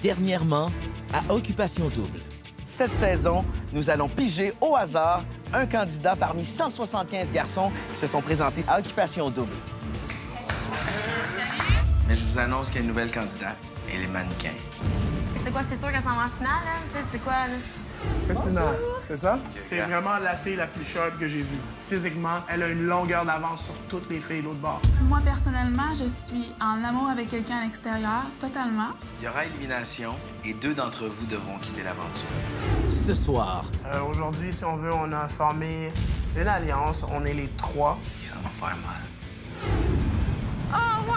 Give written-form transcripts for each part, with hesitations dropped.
Dernièrement, à Occupation Double. Cette saison, nous allons piger au hasard un candidat parmi 175 garçons qui se sont présentés à Occupation Double. Mais je vous annonce qu'il y a une nouvelle candidate. Elle est mannequin. C'est quoi, c'est sûr qu'elle s'en va en finale, là? Tu sais, c'est quoi, là? Christina, c'est ça? C'est vraiment la fille la plus sharp que j'ai vue. Physiquement, elle a une longueur d'avance sur toutes les filles de l'autre bord. Moi, personnellement, je suis en amour avec quelqu'un à l'extérieur, totalement. Il y aura élimination et 2 d'entre vous devront quitter l'aventure. Ce soir, Aujourd'hui, si on veut, on a formé une alliance. On est les 3. Ça va faire mal. Oh, wow!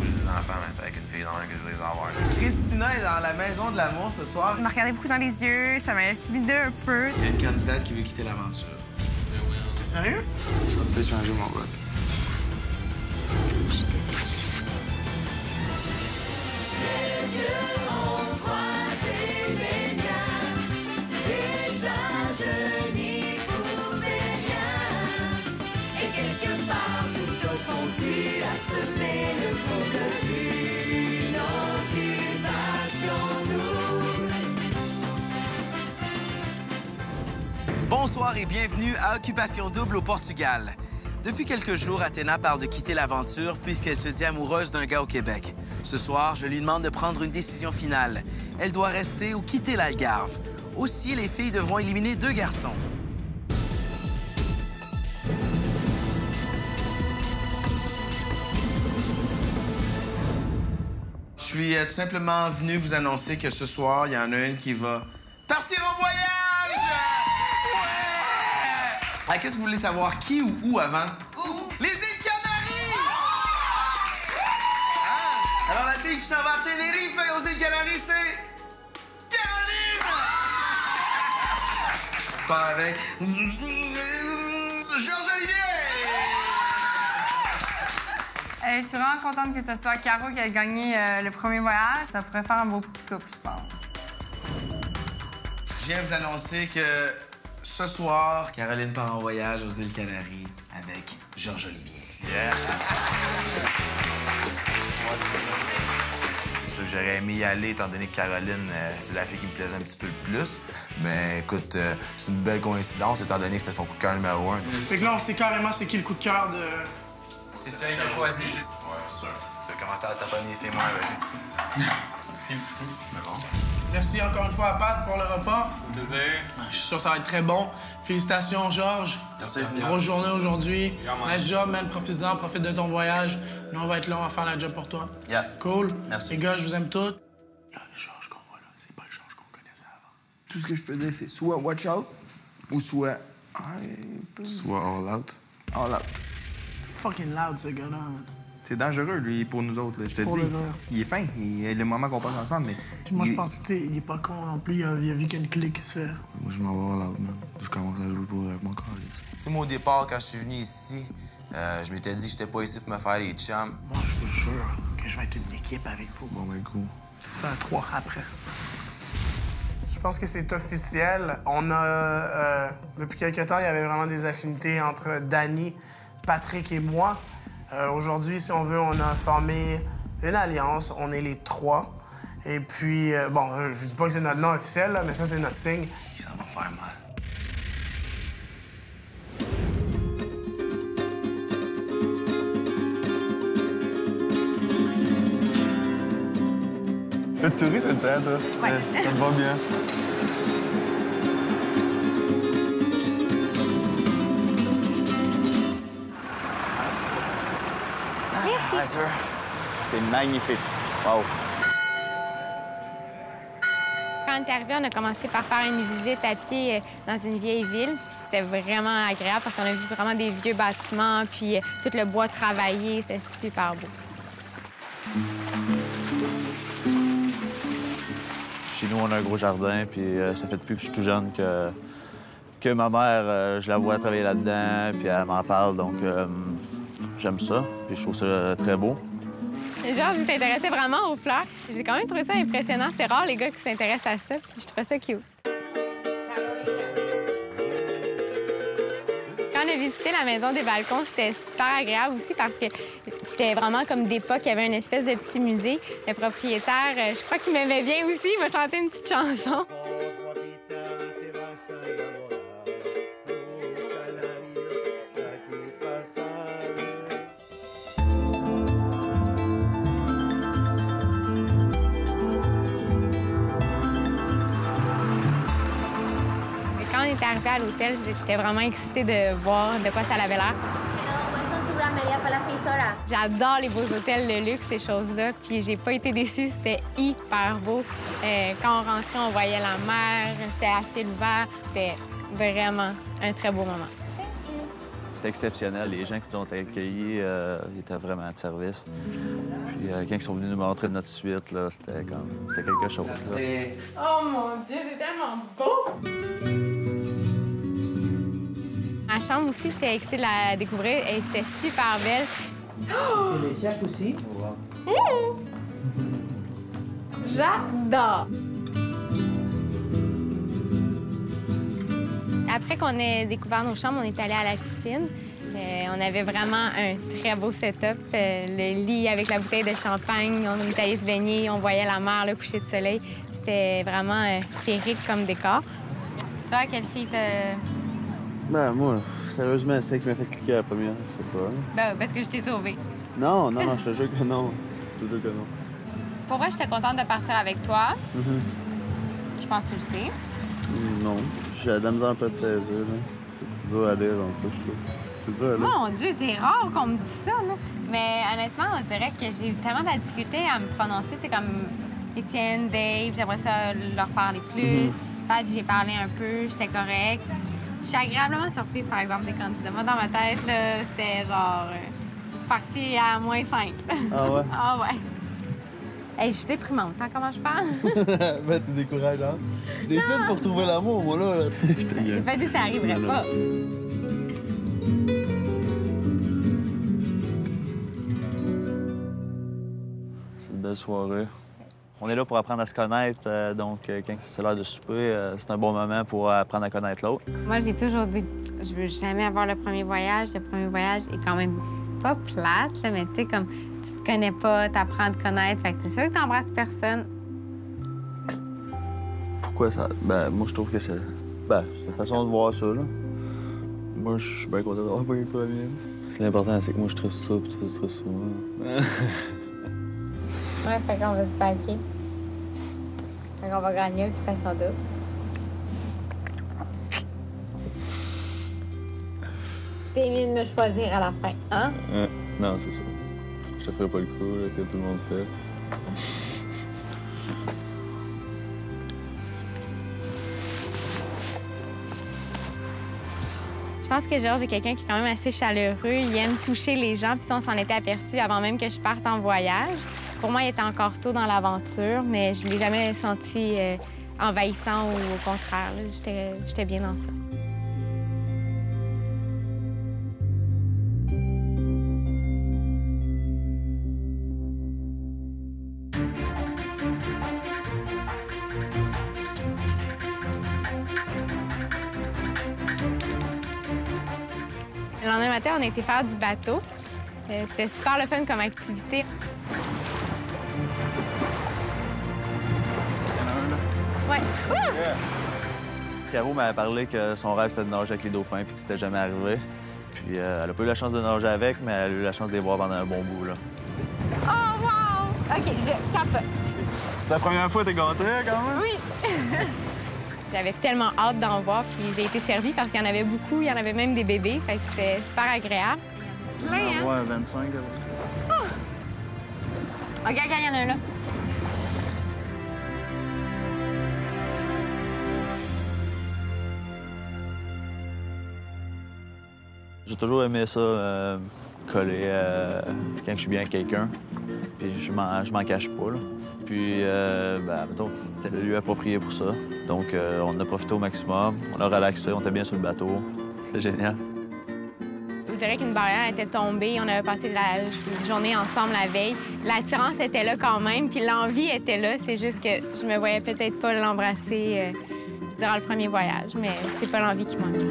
J'ai des enfants, mais c'est avec une fille dans que je vais les avoir. Christina est dans la maison de l'amour ce soir. Elle m'a regardé beaucoup dans les yeux, ça m'a intimidé un peu. Il y a une candidate qui veut quitter l'aventure. T'es sérieux? Je vais peut-être changer mon vote. Bonsoir et bienvenue à Occupation Double au Portugal. Depuis quelques jours, Athéna parle de quitter l'aventure puisqu'elle se dit amoureuse d'un gars au Québec. Ce soir, je lui demande de prendre une décision finale. Elle doit rester ou quitter l'Algarve. Aussi, les filles devront éliminer 2 garçons. Je suis tout simplement venu vous annoncer que ce soir, il y en a une qui va partir en voyage! Ouais! Qu'est-ce que vous voulez savoir? Qui ou où avant? Où? Les îles Canaries! Ah! Alors, la fille qui s'en va à Tenerife aux îles Canaries, c'est... Caroline! Tu pars avec... Georges-Olivier! Je suis vraiment contente que ce soit Caro qui a gagné le premier voyage. Ça pourrait faire un beau petit couple, je pense. Je viens vous annoncer que ce soir, Caroline part en voyage aux îles Canaries avec Georges-Olivier. Yeah! C'est sûr que j'aurais aimé y aller, étant donné que Caroline, c'est la fille qui me plaisait un petit peu le plus. Mais écoute, c'est une belle coïncidence, étant donné que c'était son coup de cœur numéro 1. Fait que là, on sait carrément c'est qui le coup de cœur de... C'est celui qui a choisi. Ouais, sûr. Je vais commencer à taponner les filles, moi, avec ici. C'est fou. Mais bon. Merci encore une fois à Pat pour le repas. Plaisir. Je suis sûr que ça va être très bon. Félicitations, Georges. Merci. Grosse journée aujourd'hui. Nice job, man. Profite-en, profite de ton voyage. Nous, on va être là, on va faire la job pour toi. Yeah. Cool. Merci. Les gars, je vous aime tous. Là, le Georges qu'on voit là, c'est pas le Georges qu'on connaissait avant. Tout ce que je peux dire, c'est soit watch out ou soit... Soit all out. All out. Fucking loud, ce gars-là, man. C'est dangereux, lui, pour nous autres, là, je te Pour dis. le gars. Il est fin. Il a le moment qu'on passe ensemble, mais... Puis moi, je pense que, tu sais, il est pas con non plus. Il a vu qu'il y a une clique qui se fait. Moi, je m'en vais all out, man. Je commence à jouer pour mon corps. Tu sais, moi, au départ, quand je suis venu ici, je m'étais dit que j'étais pas ici pour me faire les chums. Moi, je vous jure que je vais être une équipe avec vous. Bon, ben, cool. Puis tu fais un 3 après. Je pense que c'est officiel. On a... depuis quelque temps, il y avait vraiment des affinités entre Danny, Patrick et moi. Aujourd'hui, si on veut, on a formé une alliance. On est les 3. Et puis, bon, je dis pas que c'est notre nom officiel, là, mais ça, c'est notre signe. Ça va faire mal. Là, tu souris tout le temps, toi? Ouais. Ça me va bien. Bien sûr. C'est magnifique. Wow. Quand on est arrivé, on a commencé par faire une visite à pied dans une vieille ville. Puis c'était vraiment agréable parce qu'on a vu vraiment des vieux bâtiments, puis tout le bois travaillé. C'était super beau. Chez nous, on a un gros jardin, puis ça fait depuis que je suis tout jeune que ma mère, je la vois travailler là-dedans, puis elle m'en parle, donc j'aime ça, puis je trouve ça très beau. Georges, il s'intéressait vraiment aux fleurs. J'ai quand même trouvé ça impressionnant. C'est rare, les gars, qui s'intéressent à ça, puis je trouvais ça cute. Quand on a visité la maison des balcons, c'était super agréable aussi parce que C'était vraiment comme d'époque. Il y avait une espèce de petit musée. Le propriétaire, je crois qu'il m'aimait bien aussi. Il m'a chanté une petite chanson. Quand on était arrivé à l'hôtel, j'étais vraiment excitée de voir de quoi ça avait l'air. J'adore les beaux hôtels de luxe, ces choses-là, puis j'ai pas été déçue, c'était hyper beau. Quand on rentrait, on voyait la mer, c'était assez ouvert, c'était vraiment un très beau moment. C'était exceptionnel. Les gens qui nous ont accueillis étaient vraiment de service. Puis quand ils sont venus nous montrer notre suite, là, c'était quelque chose. Là. Oh mon Dieu, c'est tellement beau! Ma chambre aussi, j'étais excitée de la découvrir. Elle était super belle. C'est les chefs aussi. J'adore! Après qu'on ait découvert nos chambres, on est allé à la piscine. On avait vraiment un très beau setup. Le lit avec la bouteille de champagne, on est allé se baigner, on voyait la mer, le coucher de soleil. C'était vraiment féerique comme décor. Toi, quelle fille t'as... Ben, moi, sérieusement, c'est qui m'a fait cliquer à la première, c'est pas. Ben, parce que je t'ai sauvée. Non, je te jure que non. Je te jure que non. Pour moi, j'étais contente de partir avec toi. Je pense que tu le sais. Non, j'ai de la misère un peu de saisir, là. C'est dur à lire, en plus, je trouve. C'est dur à lire. Mon Dieu, c'est rare qu'on me dise ça, là. Mais honnêtement, on dirait que j'ai tellement de la difficulté à me prononcer. C'est comme Étienne, Dave, j'aimerais ça leur parler plus. Pat, j'ai parlé un peu, j'étais correcte. Je suis agréablement surprise, par exemple, des candidats. Moi, dans ma tête, là, c'était genre parti à -5. Ah ouais? Ah ouais. Hey, je suis déprimante, hein, comment je parle? Ben, t'es décourageante. Je décide pour trouver l'amour, moi, là. J'ai pas dit que ça arriverait pas. C'est une belle soirée. On est là pour apprendre à se connaître, donc quand c'est l'heure de souper, c'est un bon moment pour apprendre à connaître l'autre. Moi, j'ai toujours dit, je veux jamais avoir le premier voyage. Le premier voyage est quand même pas plate, là, mais tu sais, comme tu te connais pas, t'apprends à te connaître, fait que c'est sûr que t'embrasses personne. Pourquoi ça? Ben, moi, je trouve que c'est... Ben, c'est une façon de voir ça, là. Moi, je suis bien content d'avoir pas eu le premier. L'important, c'est que moi, je tripe sur toi, puis toi, tu tripes sur moi. Ouais, fait qu'on va se paquer. Fait qu'on va gagner Occupation Double. T'es mieux de me choisir à la fin, hein? Non, c'est ça. Je te ferai pas le coup, là, que tout le monde fait. Je pense que Georges est quelqu'un qui est quand même assez chaleureux. Il aime toucher les gens, puis ça, on s'en était aperçu avant même que je parte en voyage. Pour moi, il était encore tôt dans l'aventure, mais je ne l'ai jamais senti envahissant ou au contraire. J'étais bien dans ça. Le lendemain matin, on a été faire du bateau. C'était super le fun comme activité. Ouais. Caro m'avait parlé que son rêve, c'était de nager avec les dauphins puis que c'était jamais arrivé. Puis elle a pas eu la chance de nager avec, mais elle a eu la chance de les voir pendant un bon bout, là. Oh, wow! OK, je capote. C'est la première fois que t'es gâtée, quand même? Oui! J'avais tellement hâte d'en voir, puis j'ai été servie parce qu'il y en avait beaucoup. Il y en avait même des bébés, fait que c'était super agréable. Plein, hein? Ouais, 25. Oh! Regarde, il y en a un là. J'ai toujours aimé ça, coller quand je suis bien avec quelqu'un. Puis je m'en cache pas, là. Puis, mettons, c'était le lieu approprié pour ça. Donc, on en a profité au maximum. On a relaxé, on était bien sur le bateau. C'était génial. Je dirais qu'une barrière était tombée. On avait passé la journée ensemble la veille. L'attirance était là quand même, puis l'envie était là. C'est juste que je me voyais peut-être pas l'embrasser durant le premier voyage, mais c'est pas l'envie qui manquait.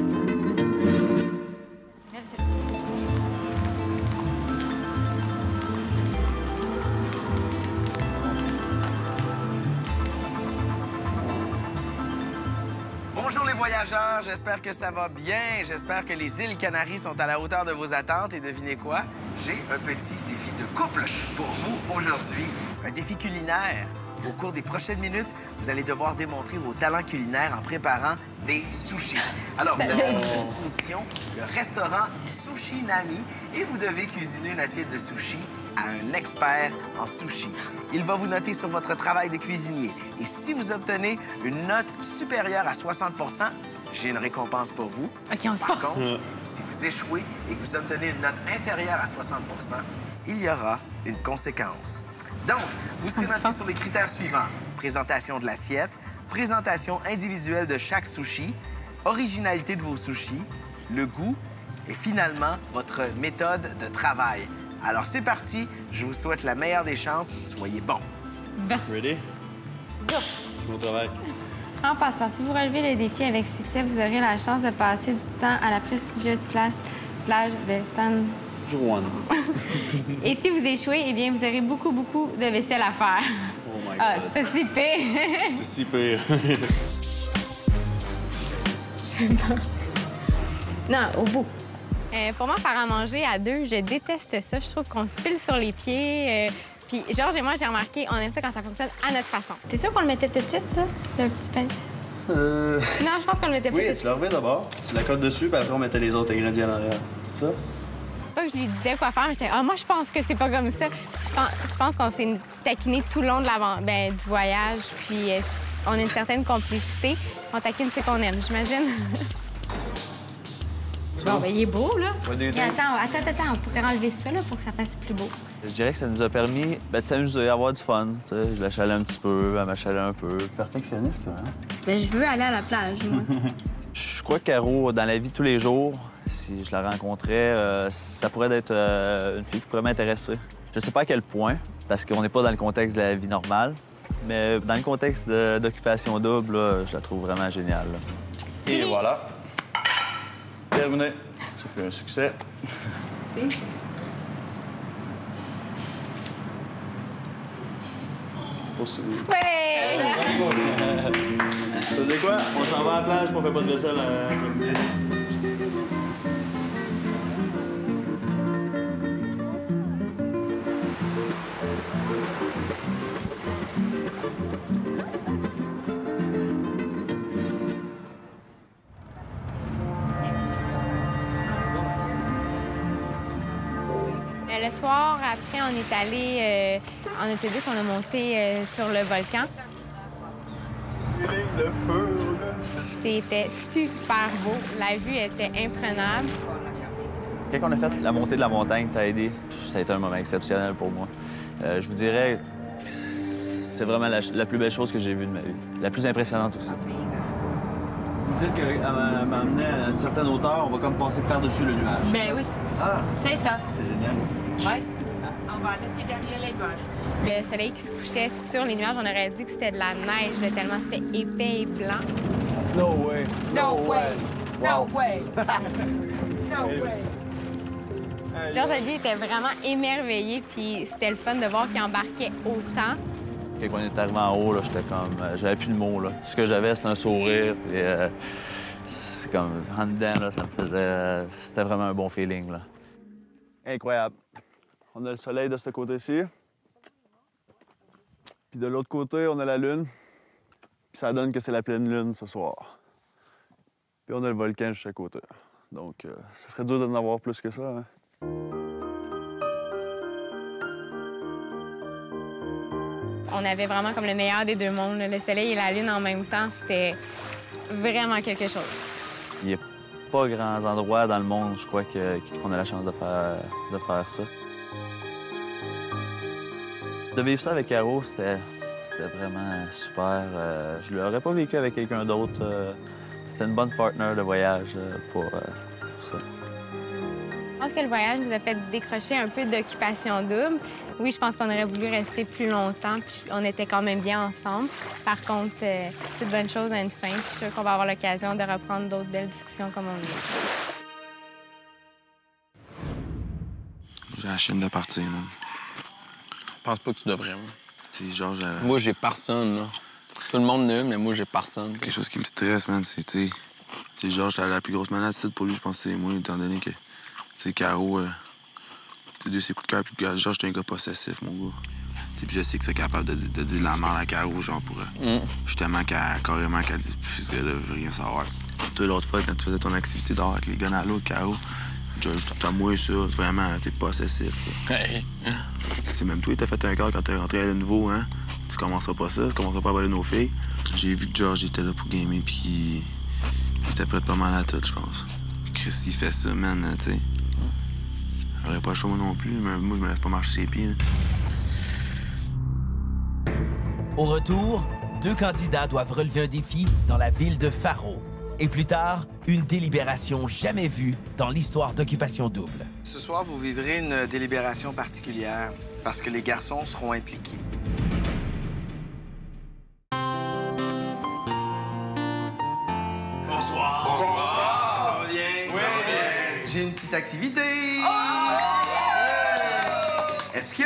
Bonjour les voyageurs, j'espère que ça va bien. J'espère que les îles Canaries sont à la hauteur de vos attentes. Et devinez quoi? J'ai un petit défi de couple pour vous aujourd'hui. Un défi culinaire. Au cours des prochaines minutes, vous allez devoir démontrer vos talents culinaires en préparant des sushis. Alors, vous avez à votre disposition le restaurant Sushi Nami et vous devez cuisiner une assiette de sushi à un expert en sushi. Il va vous noter sur votre travail de cuisinier. Et si vous obtenez une note supérieure à 60 j'ai une récompense pour vous. OK, on se Par force. contre, si vous échouez et que vous obtenez une note inférieure à 60 il y aura une conséquence. Donc, vous serez noté sur les critères suivants. Présentation de l'assiette, présentation individuelle de chaque sushi, originalité de vos sushis, le goût et finalement, votre méthode de travail. Alors, c'est parti. Je vous souhaite la meilleure des chances. Soyez bons. Ready? C'est mon travail. En passant, si vous relevez le défi avec succès, vous aurez la chance de passer du temps à la prestigieuse plage de San Juan. Et si vous échouez, eh bien, vous aurez beaucoup de vaisselle à faire. Oh my God. Ah, c'est pas si pire. C'est si pire. Je sais pas. Non, au bout. Pour moi, faire à manger à deux, je déteste ça. Je trouve qu'on se file sur les pieds. Puis Georges et moi, j'ai remarqué, on aime ça quand ça fonctionne à notre façon. T'es sûr qu'on le mettait tout de suite, ça, le petit pain? Non, je pense qu'on le mettait pas tout de Oui, suite. tu le remets d'abord, tu la cotes dessus, puis après, on mettait les autres ingrédients en arrière. C'est ça? Pas que je lui disais quoi faire, mais j'étais moi, je pense que c'est pas comme ça. Je pense qu'on s'est taquiné tout le long de du voyage, puis on a une certaine complicité. On taquine ce qu'on aime, j'imagine. Bon, ben, il est beau, là. Mais attends, on pourrait enlever ça, là, pour que ça fasse plus beau. Je dirais que ça nous a permis de s'amuser, d'avoir du fun. Tu sais, je la chalais un petit peu, elle m'achalait un peu. Perfectionniste, hein? Ben, je veux aller à la plage, moi. Je crois que Caro, dans la vie de tous les jours, si je la rencontrais, ça pourrait être une fille qui pourrait m'intéresser. Je sais pas à quel point, parce qu'on n'est pas dans le contexte de la vie normale, mais dans le contexte d'occupation double, là, je la trouve vraiment géniale. Là. Et voilà. Terminé. Ça fait un succès. Ouais! Ça faisait quoi? On s'en va à la plage, on fait pas de vaisselle après-midi. Le soir, après, on est allé en autobus, on a monté sur le volcan. Le feu, C'était super beau. La vue était imprenable. Quand on a fait la montée de la montagne, t'as aidé. Ça a été un moment exceptionnel pour moi. Je vous dirais que c'est vraiment la plus belle chose que j'ai vue de ma vie. La plus impressionnante aussi. Vous dites qu'elle m'a amené à une certaine hauteur, on va comme passer par-dessus le nuage. Ben oui. Ah! C'est ça. C'est génial. Oui. On va laisser derrière les nuages. Le soleil qui se couchait sur les nuages, on aurait dit que c'était de la neige, là, tellement c'était épais et blanc. No way! No way! No way! No way! Georges lui était vraiment émerveillé, puis c'était le fun de voir qu'il embarquait autant. Quand on est arrivé en haut, j'étais comme... j'avais plus de mots, là. Tout ce que j'avais, c'était un sourire, puis c'est comme... En dedans, là, ça me faisait... c'était vraiment un bon feeling, là. Incroyable. On a le soleil de ce côté-ci. Puis de l'autre côté, on a la lune. Puis ça donne que c'est la pleine lune ce soir. Puis on a le volcan juste à côté. Donc, ça serait dur d'en avoir plus que ça, hein? On avait vraiment comme le meilleur des deux mondes, là. Le soleil et la lune en même temps, c'était vraiment quelque chose. Il n'y a pas grands endroits dans le monde, je crois, qu'on a la chance de faire ça. De vivre ça avec Caro, c'était vraiment super. Je ne l'aurais pas vécu avec quelqu'un d'autre. C'était une bonne partenaire de voyage pour ça. Je pense que le voyage nous a fait décrocher un peu d'occupation double. Oui, je pense qu'on aurait voulu rester plus longtemps, puis on était quand même bien ensemble. Par contre, toute bonne chose a une fin, puis je suis sûre qu'on va avoir l'occasion de reprendre d'autres belles discussions comme on vient. J'ai la chaîne de partir, man. Je pense pas que tu devrais, moi. C'est Georges... Moi, j'ai personne, là. Tout le monde n'a, mais moi, j'ai personne. Quelque chose qui me stresse, man, c'est, tu sais, Georges, la plus grosse menace pour lui, je pense, c'est moi, étant donné que, tu sais, Caro, de ses coups de cœur, puis Georges, t'es un gars possessif, mon gars. Puis je sais que c'est capable de dire de la merde à Caro, genre, pour justement carrément qu'elle dit, ce gars-là veut rien savoir. Toi, l'autre fois, quand tu faisais ton activité dehors avec les gars à l'autre, Caro, Georges, t'as moins ça, vraiment, t'es possessif. Hey. Tu sais, même toi, t'as fait un cœur quand t'es rentré à de nouveau, hein? Tu commenceras pas ça, tu commenceras pas à baller nos filles. J'ai vu que George était là pour gamer, puis il était prêt pas mal à tout, je pense. Chris, il fait ça, man, tu sais. J'aurais pas chaud, moi non plus, mais moi, je me laisse pas marcher ses pieds. Là. Au retour, 2 candidats doivent relever un défi dans la ville de Faro. Et plus tard, une délibération jamais vue dans l'histoire d'Occupation Double. Ce soir, vous vivrez une délibération particulière parce que les garçons seront impliqués. Bonsoir. Bonsoir. Ça va bien? Oui. J'ai une petite activité. Est-ce que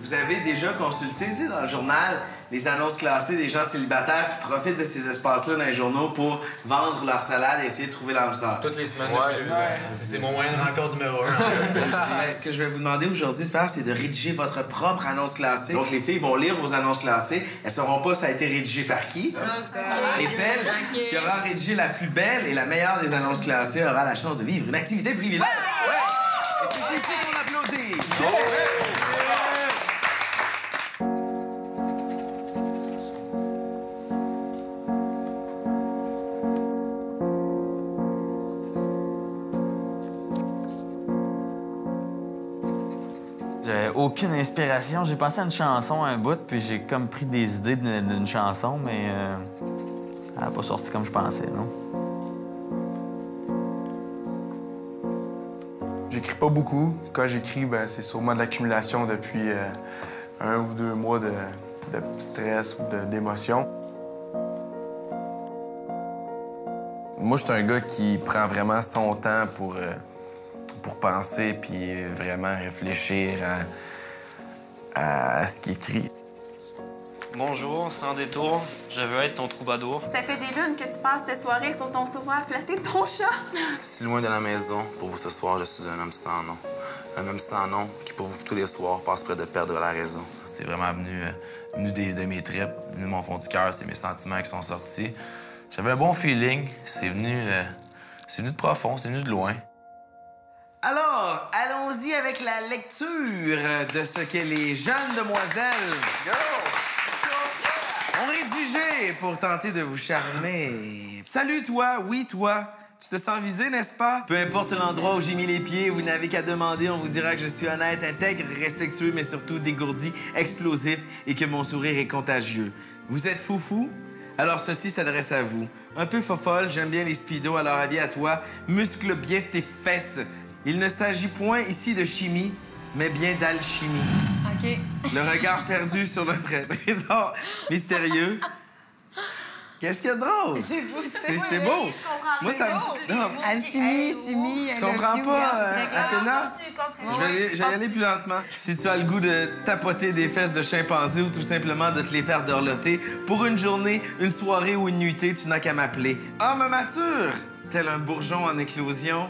vous avez déjà consulté dans le journal les annonces classées des gens célibataires qui profitent de ces espaces-là dans les journaux pour vendre leur salade et essayer de trouver l'âme sœur? Toutes les semaines. C'est mon moyen de rencontre numéro 1. Ce que je vais vous demander aujourd'hui de faire, c'est de rédiger votre propre annonce classée. Donc, les filles vont lire vos annonces classées. Elles ne sauront pas ça a été rédigé par qui. Et celle qui aura rédigé la plus belle et la meilleure des annonces classées aura la chance de vivre une activité privilégiée. Ouais. Et c'est ici qu'on applaudit. J'avais aucune inspiration. J'ai pensé à une chanson un bout, puis j'ai comme pris des idées d'une chanson, mais elle n'a pas sorti comme je pensais, non? J'écris pas beaucoup. Quand j'écris, ben, c'est sûrement de l'accumulation depuis 1 ou 2 mois de stress ou d'émotion. Moi, je suis un gars qui prend vraiment son temps pour penser puis vraiment réfléchir à ce qu'il écrit. Bonjour, sans détour, je veux être ton troubadour. Ça fait des lunes que tu passes tes soirées sur ton sofa à flatter ton chat. Si loin de la maison, pour vous ce soir, je suis un homme sans nom. Un homme sans nom qui, pour vous, tous les soirs, passe près de perdre la raison. C'est vraiment venu de mes tripes, venu de mon fond du cœur, c'est mes sentiments qui sont sortis. J'avais un bon feeling, c'est venu de profond, c'est venu de loin. Alors, allons-y avec la lecture de ce que les jeunes demoiselles ont rédigé pour tenter de vous charmer. Salut toi, oui toi. Tu te sens visé, n'est-ce pas? Peu importe l'endroit où j'ai mis les pieds, vous n'avez qu'à demander, on vous dira que je suis honnête, intègre, respectueux, mais surtout dégourdi, explosif et que mon sourire est contagieux. Vous êtes foufou? Alors ceci s'adresse à vous. Un peu fofolle, j'aime bien les speedos, alors avis à toi, muscle bien tes fesses. Il ne s'agit point ici de chimie, mais bien d'alchimie. OK. Le regard perdu sur notre trésor mystérieux. Qu'est-ce qu'il y a de drôle? C'est beau, c'est beau. Je comprends. Moi, ça me... Non. Alchimie, chimie... Tu comprends pas, Athéna? Je vais y aller plus lentement. Si tu as le goût de tapoter des fesses de chimpanzé ou tout simplement de te les faire dorloter, pour une journée, une soirée ou une nuitée, tu n'as qu'à m'appeler. Homme mature, tel un bourgeon en éclosion,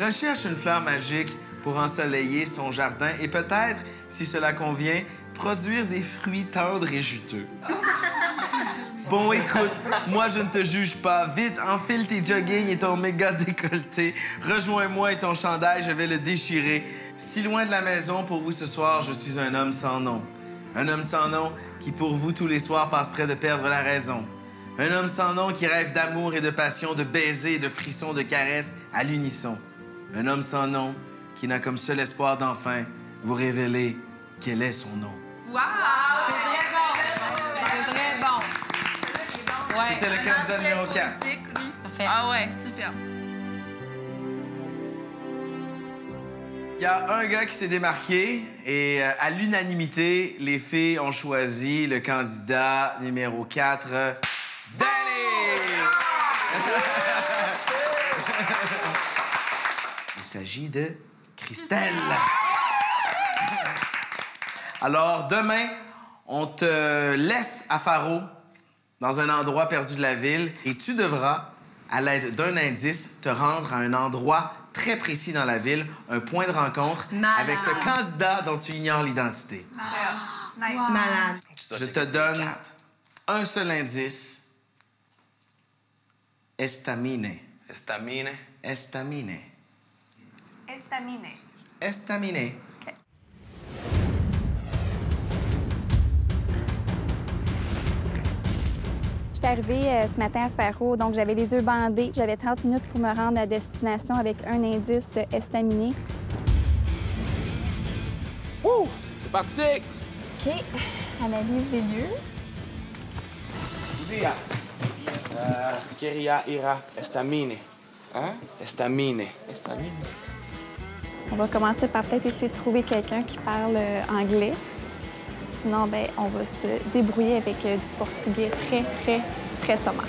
recherche une fleur magique pour ensoleiller son jardin et peut-être, si cela convient, produire des fruits tendres et juteux. Bon, écoute, moi, je ne te juge pas. Vite, enfile tes joggings et ton méga décolleté. Rejoins-moi et ton chandail, je vais le déchirer. Si loin de la maison, pour vous ce soir, je suis un homme sans nom. Un homme sans nom qui, pour vous, tous les soirs, passe près de perdre la raison. Un homme sans nom qui rêve d'amour et de passion, de baisers et de frissons, de caresses à l'unisson. Un homme sans nom qui n'a comme seul espoir d'enfin vous révéler quel est son nom. Wow! C'est très bon! C'est très bon. Ouais. C'était le candidat numéro 4. Parfait. Ah ouais, super. Il y a un gars qui s'est démarqué et à l'unanimité, les filles ont choisi le candidat numéro 4, Danny! Il s'agit de Christelle. Alors, demain, on te laisse à Faro dans un endroit perdu de la ville et tu devras, à l'aide d'un indice, te rendre à un endroit très précis dans la ville, un point de rencontre avec ce candidat dont tu ignores l'identité. Nice. Wow. Malade. Je te donne un seul indice. Estamine. Estamine. Estamine. Estamine. Estamine. OK. Je suis arrivée ce matin à Faro, donc j'avais les yeux bandés. J'avais 30 minutes pour me rendre à destination avec un indice estaminé. Wouh! C'est parti! OK. Analyse des lieux. Dia. Queria ir a Estamine. Hein? Estamine. Estamine. On va commencer par peut-être essayer de trouver quelqu'un qui parle anglais. Sinon, ben, on va se débrouiller avec du portugais très sommaire.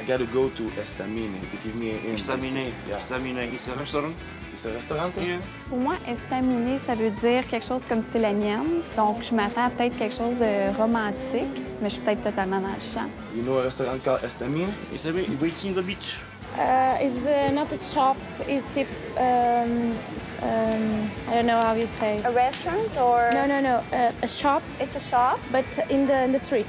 I gotta go to Estamine. To give me an Estamine. Yeah. Estamine is a restaurant. It's a restaurant? Yeah. Pour moi, estaminé, ça veut dire quelque chose comme c'est la mienne. Donc, je m'attends à peut-être quelque chose de romantique, mais je suis peut-être totalement dans le champ. You know a restaurant called Estamine? Estamine, waiting the beach. It's not a shop. It's I don't know how you say. A restaurant or? No. A shop. It's a shop, but in the street.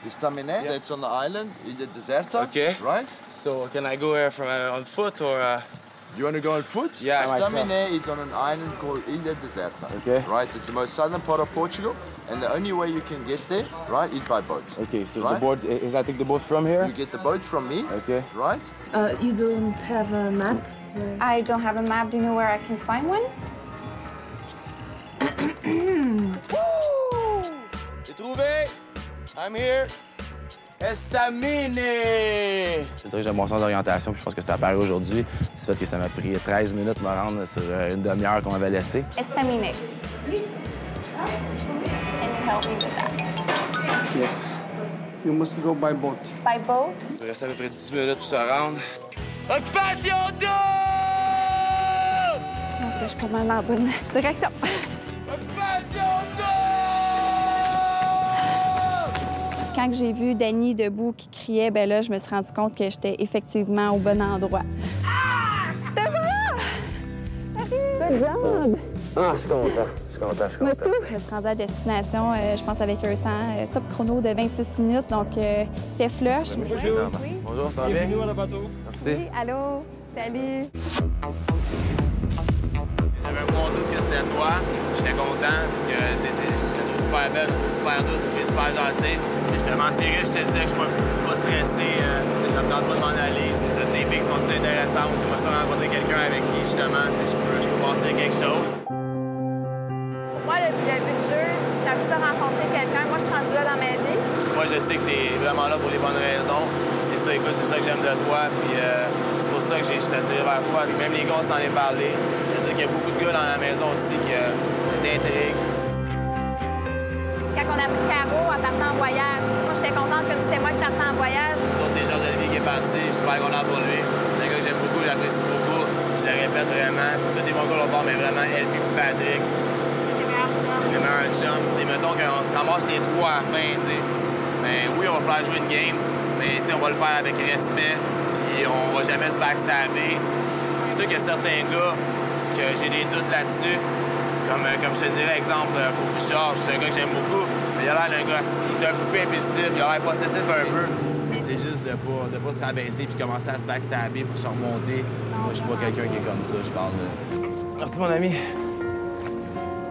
Estamine, that's on the island, Ilha Deserta. Okay. Right? So can I go from on foot or? You want to go on foot? Yeah, Estamine is on an island called Ilha Deserta. Okay. Right, it's the most southern part of Portugal, and the only way you can get there, right, is by boat. Okay, so right? the boat, is I take the boat from here? You get the boat from me, okay. Right? You don't have a map? I don't have a map. Do you know where I can find one? J'ai trouvé! I'm here! Estamine! Je dirais que j'ai un bon sens d'orientation, puis je pense que ça apparaît aujourd'hui. Du fait que ça m'a pris 13 minutes de me rendre sur une demi-heure qu'on m'avait laissée. Estamine. Can you help me with that? Yes. You must go by boat. By boat? Il reste à peu près 10 minutes pour se rendre. Occupation double! Je pense que je suis pas mal dans la bonne direction. Occupation double! Quand j'ai vu Danny debout qui criait, ben là, je me suis rendu compte que j'étais effectivement au bon endroit. C'est vrai! Good job! Ah, je suis content. Je me suis rendue à destination, je pense, avec un temps top chrono de 26 minutes, donc c'était flush. Bonjour. Bonjour, ça va bien? Bienvenue à la bateau. Merci. Oui, allô? Salut! J'avais un bon doute que c'était toi. J'étais content parce que je te trouve super belle, super douce, super gentille. Et je te mentirais, je te disais que je suis pas stressé, ça me tente pas de m'en aller. Tes filles sont très intéressantes. Je vais rencontrer quelqu'un avec qui, justement, je peux bâtir quelque chose. Pour moi, le but du jeu, c'est un peu de rencontrer quelqu'un. Moi, je suis rendue là dans ma vie. Moi, je sais que tu es vraiment là pour les bonnes raisons. C'est ça, écoute, c'est ça que j'aime de toi. Puis c'est pour ça que je suis attiré vers toi. Puis même les gars, on s'en est parlé. Je veux dire qu'il y a beaucoup de gars dans la maison aussi qui t'intriguent. Quand on a pris Caro en partant en voyage, moi, j'étais contente comme si c'était moi qui partais en voyage. C'est Georges Olivier qui est parti. Je suis super content pour lui. C'est un gars que j'aime beaucoup, j'apprécie beaucoup. Je le répète vraiment. C'est tous des bons gars au bord, mais vraiment, elle et Patrick. C'est les meilleurs chums. Et mettons qu'on se ramasse les trois à la fin, tu sais. Mais oui, on va faire jouer une game, mais on va le faire avec respect, puis on va jamais se backstabber. C'est sûr qu'il y a certains gars que j'ai des doutes là-dessus. Comme je te dirais, exemple, pour Georges, c'est un gars que j'aime beaucoup, mais il a l'air d'un gars, il est un petit peu impulsif, il a l'air possessif un peu. Mais c'est juste de pas se rabaisser puis commencer à se backstabber pour se remonter. Moi, je suis pas quelqu'un qui est comme ça, je parle de... Merci, mon ami.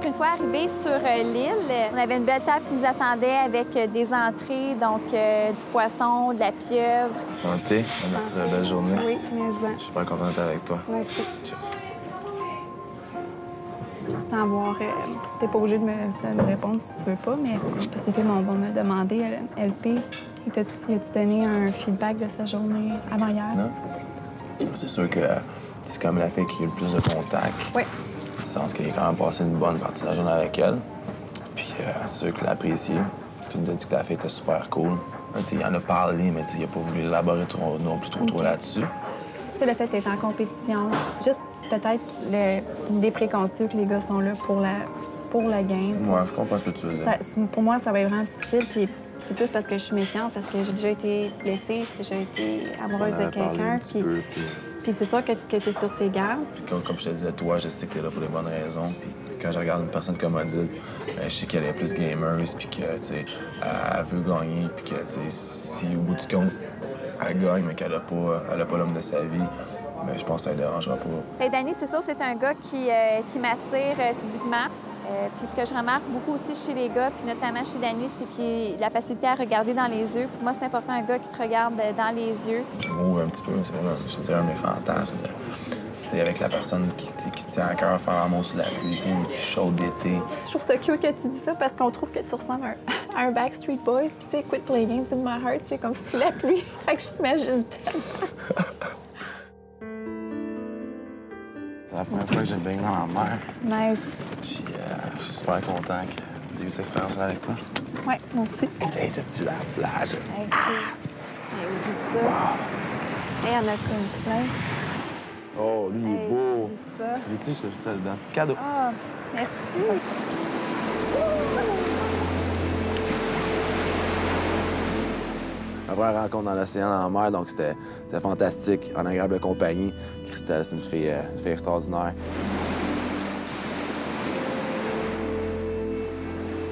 Une fois arrivés sur l'île, on avait une belle table qui nous attendait avec des entrées, donc du poisson, de la pieuvre. Santé, notre belle journée. Oui, mais Je suis super content d'être avec toi. moi aussi. Cheers. Sans avoir... t'es pas obligé de me répondre si tu veux pas, mais parce que on va me demander, LP, as-tu donné un feedback de sa journée avant hier? C'est sûr que c'est comme la fille qui a eu le plus de contact. Oui. Du sens qu'il a quand même passé une bonne partie de la journée avec elle. Puis c'est sûr qu'il l'a apprécié. Tu nous as dit que la fille était super cool. Il en a parlé, mais il n'a pas voulu élaborer non plus trop là-dessus. sais, le fait d'être en compétition, juste peut-être l'idée préconçue que les gars sont là pour la game. Ouais, je comprends ce que tu veux dire. Pour moi, ça va être vraiment difficile. Puis c'est plus parce que je suis méfiante, parce que j'ai déjà été blessée, j'ai déjà été amoureuse de quelqu'un. Puis c'est sûr que tu es sur tes gardes. Puis comme je te disais, toi, je sais que t'es là pour les bonnes raisons. Puis quand je regarde une personne comme Odile, je sais qu'elle est plus gameuse, puis que, tu sais, elle veut gagner, puis que, tu sais, si au bout du compte, elle gagne, mais qu'elle a pas l'homme de sa vie, bien, je pense que ça ne dérangera pas. Et Danny, c'est sûr, c'est un gars qui m'attire physiquement. Puis ce que je remarque beaucoup aussi chez les gars, puis notamment chez Danny, c'est qu'il a la facilité à regarder dans les yeux. Pour moi, c'est important un gars qui te regarde dans les yeux. Je m'ouvre un petit peu, c'est vraiment, je dirais, un de mes fantasmes. Tu sais, avec la personne qui tient à cœur faire l'amour sous la pluie, tu sais, une pluie chaude d'été. Je trouve ça cute que tu dis ça parce qu'on trouve que tu ressembles à un Backstreet Boys. Puis tu sais, quit playing games in my heart, c'est comme sous la pluie. Fait que je t'imagine tellement. C'est la première fois que j'ai baigné dans la mer. Nice. Puis je suis super content que tu aies eu cette expérience-là avec toi. Ouais, moi aussi. Hey, t'es sur la plage. Hey, c'est... Hey, il y en a comme plein. Oh, lui, il est beau. C'est ça. Tu veux-tu, je te fais ça dedans. Cadeau. Ah, merci. Ma première rencontre dans l'océan, dans la mer, donc c'était fantastique, en agréable compagnie. Christelle, c'est une fille extraordinaire.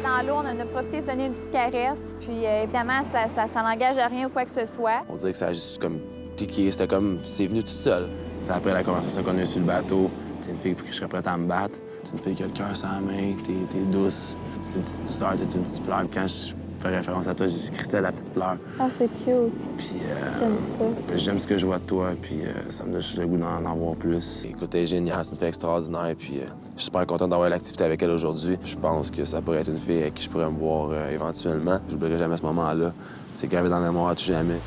Dans l'eau, on en a profité de se donner une petite caresse, puis évidemment, ça n'engage à rien ou quoi que ce soit. On dirait que ça a juste comme tiqué, c'était comme, c'est venu tout seul. Après la conversation qu'on a eue sur le bateau, t'es une fille pour que je serais prête à me battre. T'es une fille qui a le cœur sur la main, t'es douce, t'es une petite douceur, t'es une petite fleur. Quand je fais référence à toi, j'ai Christelle, la petite fleur. Ah, c'est cute. Puis j'aime ça. J'aime ce que je vois de toi, puis ça me donne juste le goût d'en voir plus. Écoute, elle est géniale, c'est une fille extraordinaire, puis je suis super content d'avoir l'activité avec elle aujourd'hui. Je pense que ça pourrait être une fille avec qui je pourrais me voir éventuellement. Je n'oublierai jamais ce moment-là. C'est gravé dans la mémoire à tout jamais.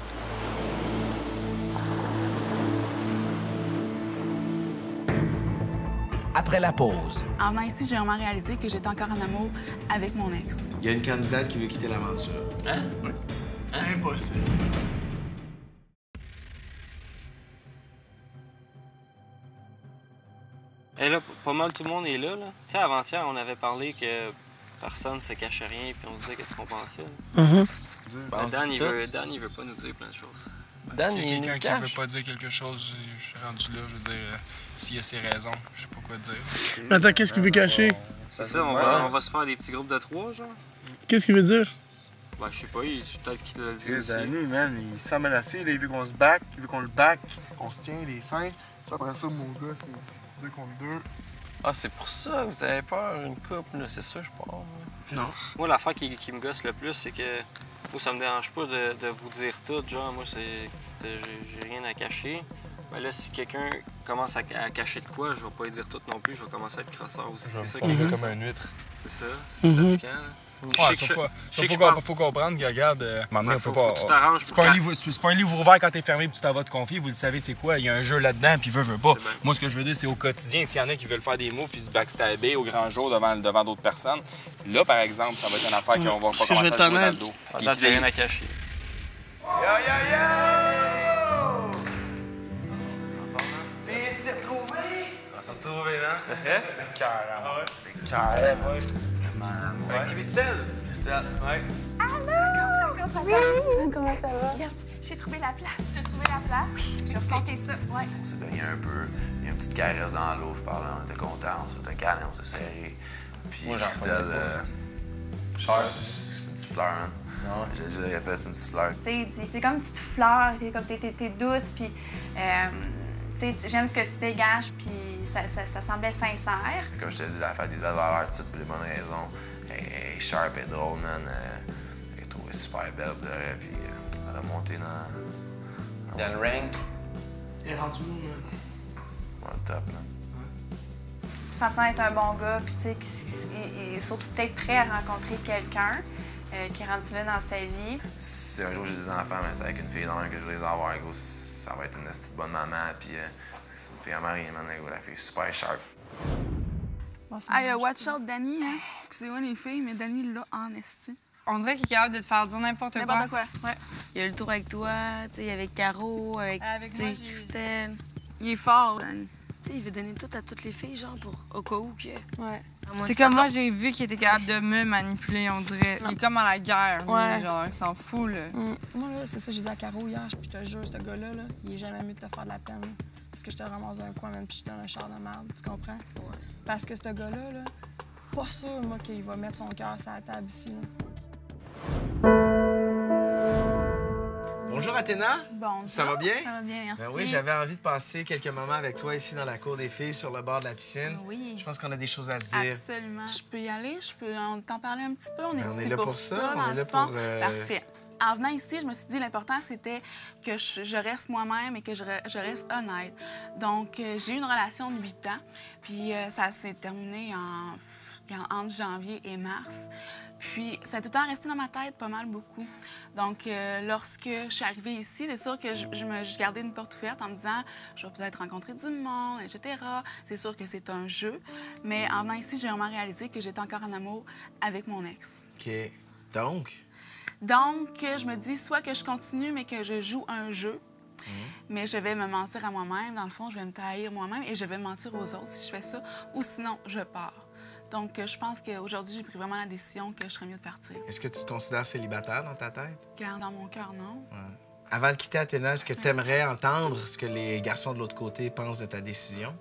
Après la pause. En venant ici, j'ai vraiment réalisé que j'étais encore en amour avec mon ex. Il y a une candidate qui veut quitter l'aventure. Hein? Oui. Impossible. Et là, pas mal tout le monde est là. Tu sais, avant-hier, on avait parlé que personne ne se cachait rien, puis on se disait qu'est-ce qu'on pensait. Dan, il veut pas nous dire plein de choses. Dan, s'il y a il quelqu'un nous qui cache. veut pas dire quelque chose, je suis rendu là, je veux dire, s'il y a ses raisons, je sais pas quoi dire. Mais attends, qu'est-ce qu'il veut cacher? C'est ça, on va se faire des petits groupes de 3, genre. Qu'est-ce qu'il veut dire? Ben, je sais pas, peut-être qu'il l'a dit aussi. Danny, man, il se sent menacé, là, il veut qu'on se back, il veut qu'on le back, qu'on se tient les seins. Puis après ça, mon gars, c'est 2 contre 2. Ah, c'est pour ça que vous avez peur, une couple, là, c'est ça, je pense. Non. Moi, l'affaire qui me gosse le plus, c'est que moi, ça me dérange pas de vous dire tout. Genre, moi, j'ai rien à cacher. Mais là, si quelqu'un commence à cacher de quoi, je vais pas lui dire tout non plus, je vais commencer à être crosseur aussi. C'est ça qui est comme gossant. un huître. C'est ça, c'est fatigant. Faut comprendre que, regarde, m'emmener, on peut pas. Tu t'arranges C'est pas un livre ouvert quand t'es fermé puis tu t'en vas te confier, vous le savez c'est quoi, il y a un jeu là-dedans puis veut pas. Moi, ce que je veux dire, c'est au quotidien, s'il y en a qui veulent faire des moves puis se backstabber au grand jour devant d'autres personnes, là, par exemple, ça va être une affaire qu'on va pas commencer à jouer dans le dos. Là, j'ai rien à cacher. Puis tu t'es retrouvé? On s'est retrouvés, hein? C'était fait? C'est carré. C'est carré, ouais. Avec Christelle. Christelle. Ouais. Allô! Comment ça va? Yes, j'ai trouvé la place. J'ai trouvé la place. Je vais vous compter ça. Ouais. On s'est donné un peu, il y a une petite caresse dans l'eau, je parlais, on était contents, on s'est fait un câlin, on s'est serré. Puis moi, j'en Christelle, prenais c'est une petite fleur, hein. Je le répète, c'est une petite fleur. T'es comme une petite fleur, t'es douce, puis j'aime ce que tu dégages, puis ça semblait sincère. Comme je te dis, la fête des valeurs, tout pour les bonnes raisons. Elle est sharp et drôle, man. Elle est trouvée super belle, puis elle a monté dans le rank. Il est rendu où, dans le top, man. Sentant être un bon gars, puis tu sais, il est surtout peut-être prêt à rencontrer quelqu'un qui est rendu là dans sa vie. Si un jour j'ai des enfants, mais c'est avec une fille dans un que je veux les avoir, gros, ça va être une petite bonne maman, puis c'est une fille à marier, man, gros, la fille est super sharp. Hey, watch out, Danny, hein? Excusez-moi les filles, mais Danny, là, en esti. On dirait qu'il est capable de te faire dire n'importe quoi. Ouais. Il y a eu le tour avec toi, tu sais, avec Caro, avec moi, Christelle. Il est fort, Danny. Tu sais, il veut donner tout à toutes les filles, genre, pour au cas où que... Ouais. C'est comme moi, j'ai vu qu'il était capable de me manipuler, on dirait. Il est comme à la guerre, lui, genre, il s'en fout, là. Moi, là, c'est ça, j'ai dit à Caro hier, je te jure, ce gars-là, là, il est jamais mieux de te faire de la peine. Parce que je te ramasse dans un coin, même, puis je te donne un char de merde, tu comprends? Ouais. Parce que ce gars-là, là, pas sûr, moi, qu'il va mettre son cœur sur la table ici, là. Bonjour Athéna. Bonjour. Ça va bien? Ça va bien, merci. Ben oui, j'avais envie de passer quelques moments avec toi ici dans la cour des filles, sur le bord de la piscine. Oui. Je pense qu'on a des choses à se dire. Absolument. Je peux y aller? Je peux t'en parler un petit peu? On est, est là pour ça. On est là pour... Parfait. En venant ici, je me suis dit l'important, c'était que je reste moi-même et que je reste honnête. Donc, j'ai eu une relation de 8 ans, puis ça s'est terminé entre janvier et mars. Puis, ça a tout le temps resté dans ma tête pas mal beaucoup. Donc, lorsque je suis arrivée ici, c'est sûr que je gardais une porte ouverte en me disant je vais peut-être rencontrer du monde, etc. C'est sûr que c'est un jeu. Mais en venant ici, j'ai vraiment réalisé que j'étais encore en amour avec mon ex. OK. Donc, je me dis soit que je continue, mais que je joue un jeu, mais je vais me mentir à moi-même. Dans le fond, je vais me trahir moi-même et je vais mentir aux autres si je fais ça. Ou sinon, je pars. Donc, je pense qu'aujourd'hui, j'ai pris vraiment la décision que je serais mieux de partir. est-ce que tu te considères célibataire dans ta tête? Car dans mon cœur, non. Ouais. Avant de quitter Athéna, est-ce que tu aimerais entendre ce que les garçons de l'autre côté pensent de ta décision?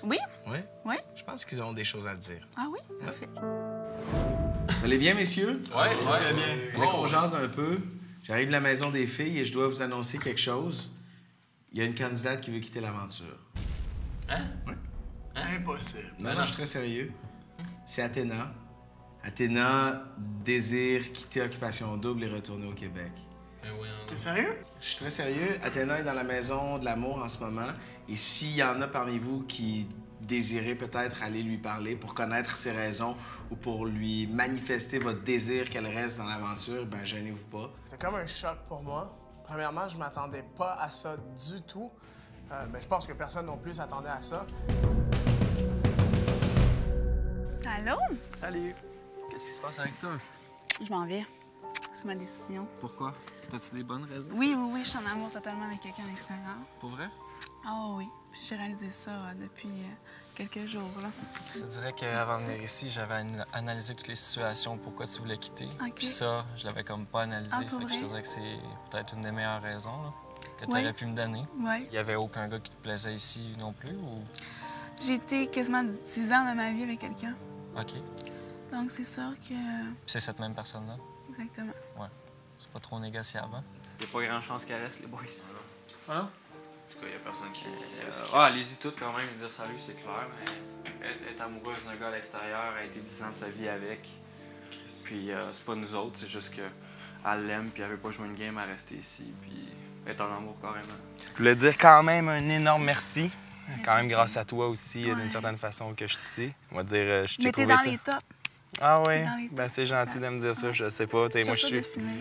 Oui. Oui? Oui. Je pense qu'ils ont des choses à dire. Ah oui? Parfait. Vous allez bien, messieurs? Oui, bien. On qu'on jase un peu. J'arrive de la maison des filles et je dois vous annoncer quelque chose. Il y a une candidate qui veut quitter l'aventure. Hein? Oui. Impossible. Non, je suis très sérieux. C'est Athéna. Athéna désire quitter Occupation Double et retourner au Québec. T'es sérieux? Je suis très sérieux. Athéna est dans la maison de l'amour en ce moment. Et s'il y en a parmi vous qui désirez peut-être aller lui parler pour connaître ses raisons ou pour lui manifester votre désir qu'elle reste dans l'aventure, ben gênez-vous pas. C'est comme un choc pour moi. Premièrement, je m'attendais pas à ça du tout. Je pense que personne non plus s'attendait à ça. Allô? Salut. Qu'est-ce qui se passe avec toi? Je m'en vais. C'est ma décision. Pourquoi? T'as-tu des bonnes raisons? Oui, je suis en amour totalement avec quelqu'un à l'extérieur. Pour vrai? Ah oui. Puis j'ai réalisé ça depuis quelques jours, là. Je te dirais qu'avant de venir ici, j'avais analysé toutes les situations pourquoi tu voulais quitter. OK. Puis ça, je l'avais comme pas analysé. Ah, pour fait que je te vrai? dirais que c'est peut-être une des meilleures raisons là, que tu Ouais. aurais pu me donner. Ouais. Il y avait aucun gars qui te plaisait ici non plus ou... J'ai été quasiment 10 ans de ma vie avec quelqu'un. OK. Donc c'est sûr que... C'est cette même personne-là? Exactement. Ouais. C'est pas trop négociable, hein? Il n'y a pas grand chance qu'elle reste, les boys. Voilà. En tout cas, il n'y a personne qui... Allez-y toutes quand même et dire salut, c'est clair, mais elle est amoureuse d'un gars à l'extérieur, elle a été 10 ans de sa vie avec. Puis c'est pas nous autres, c'est juste qu'elle l'aime, puis elle veut pas jouer une game à rester ici, puis elle est en amour carrément. Je voulais dire quand même un énorme merci. Quand même grâce à toi aussi, d'une certaine façon, que je te sais. On va dire, je t'ai Mais t'es trouvé... dans les tops. Ah oui? dans les Ben c'est gentil de me dire ça, je sais pas. Moi, je suis... définir.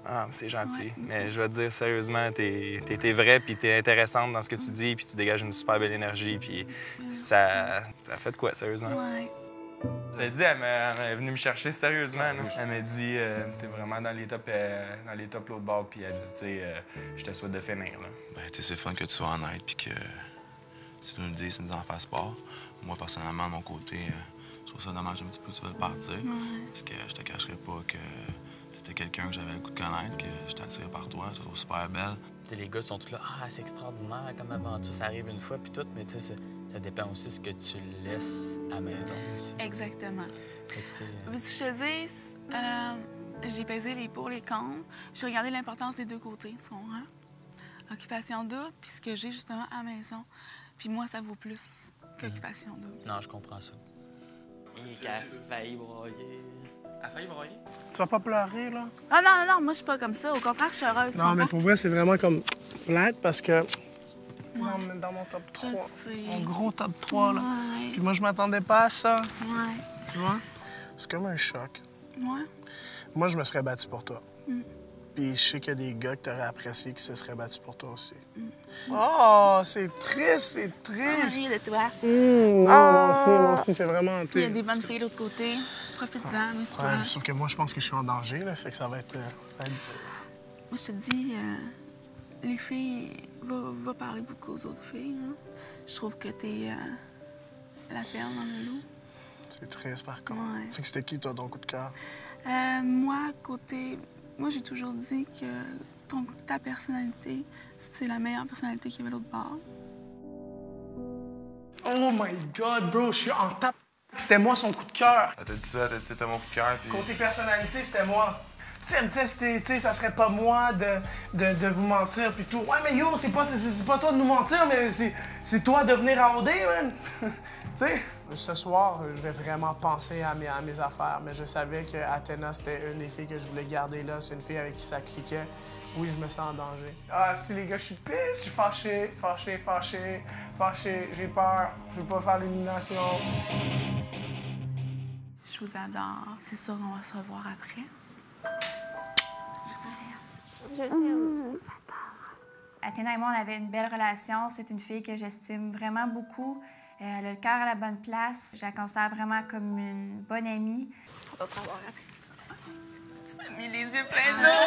Ah, c'est gentil. Mais je vais te dire sérieusement, t'es vraie, puis t'es intéressante dans ce que tu dis, puis tu dégages une super belle énergie, puis ça fait de quoi, sérieusement? Ouais. Je t'ai dit, elle est venue me chercher sérieusement. Là. Elle m'a dit, t'es vraiment dans les tops l'autre bord, puis elle dit, tu sais, je te souhaite de finir. Là. Ben, tu sais, c'est fun que tu sois honnête, puis que tu nous le dis, tu nous en fasses part. Moi, personnellement, de mon côté, je trouve ça dommage un petit peu que tu veux partir. Parce que je te cacherai pas que t'étais quelqu'un que j'avais le goût de connaître, que j'étais attiré par toi, tu trouves super belle. T'sais, les gars sont tous là, ah, c'est extraordinaire comme aventure, ça arrive une fois, puis tout, mais tu sais, ça dépend aussi de ce que tu laisses à la maison aussi. Exactement. Veux-tu que je te dise, j'ai pesé les pour, les contre, j'ai regardé l'importance des deux côtés, tu comprends? Occupation double, puis ce que j'ai justement à la maison. Puis moi, ça vaut plus qu'occupation double. Non, je comprends ça. Elle a failli broyer. Elle a failli broyer? Tu vas pas pleurer, là? Ah non, moi, je suis pas comme ça. Au contraire, je suis heureuse. Non, mais pour vrai, c'est vraiment comme plate parce que dans mon top 3. Mon gros top 3, là. Ouais. Puis moi, je m'attendais pas à ça. Ouais. Tu vois? C'est comme un choc. Ouais. Moi, je me serais battu pour toi. Mm. Puis je sais qu'il y a des gars que t'aurais apprécié qui se seraient battus pour toi aussi. Oh, c'est triste, c'est triste. Rire de toi. Moi aussi, c'est vraiment... Il y a des bonnes filles de l'autre côté. Profite-en, amuse-toi. Ouais, sauf que moi, je pense que je suis en danger, là, fait que ça va être... Moi, je te dis, les filles, va parler beaucoup aux autres filles. Hein. Je trouve que t'es la perle dans le lot. C'est triste, par contre. Ouais. Fait que c'était qui, toi, ton coup de cœur? Moi, j'ai toujours dit que ta personnalité, c'est la meilleure personnalité qu'il y avait l'autre bord. Oh my God, bro, je suis en tape. C'était moi son coup de cœur. T'as dit ça, t'as mon coup de cœur, puis... Côté personnalité, c'était moi. Tu sais, elle me disait, ça serait pas moi de vous mentir, puis tout. Ouais, mais yo, c'est pas toi de nous mentir, mais c'est toi de venir à OD, man. Tu sais? Ce soir, je vais vraiment penser à mes affaires, mais je savais qu'Athéna, c'était une des filles que je voulais garder là. C'est une fille avec qui ça cliquait. Oui, je me sens en danger. Ah, si les gars, je suis pisse, je suis fâché, j'ai peur, je veux pas faire l'élimination. Je vous adore. C'est sûr qu'on va se revoir après. Je vous aime. Athéna et moi, on avait une belle relation. C'est une fille que j'estime vraiment beaucoup. Elle a le cœur à la bonne place. Je la considère vraiment comme une bonne amie. On va se revoir après. Tu m'as mis les yeux pleins d'eau.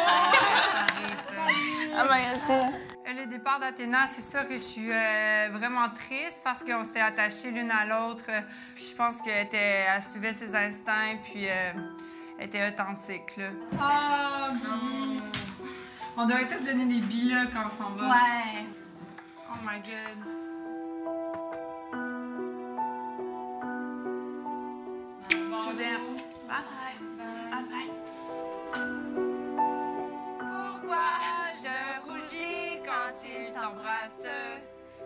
Le départ d'Athéna, c'est sûr que je suis vraiment triste parce qu'on s'était attachés l'une à l'autre. Puis je pense qu'elle suivait ses instincts, puis elle était authentique. Là. Ah, on devrait tous donner des billets quand on s'en va. Ouais. Oh my God. Je vous aime. Bye bye. Bye bye. Pourquoi je rougis quand il t'embrasse?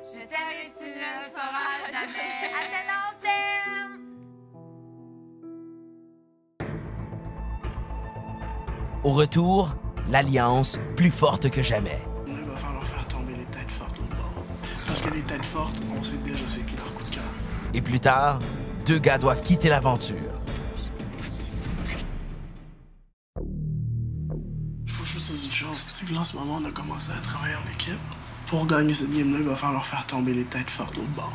Je t'aime et tu ne le sauras jamais. Athéna, on t'aime! Au retour, l'Alliance plus forte que jamais. Il va falloir faire tomber les têtes fortes l'autre bord. Parce que les têtes fortes, on sait déjà c'est qui leur coup de cœur. Et plus tard, deux gars doivent quitter l'aventure. Il faut juste dire une chose, c'est que là, en ce moment, on a commencé à travailler en équipe. Pour gagner cette game-là, il va falloir faire tomber les têtes fortes l'autre bord.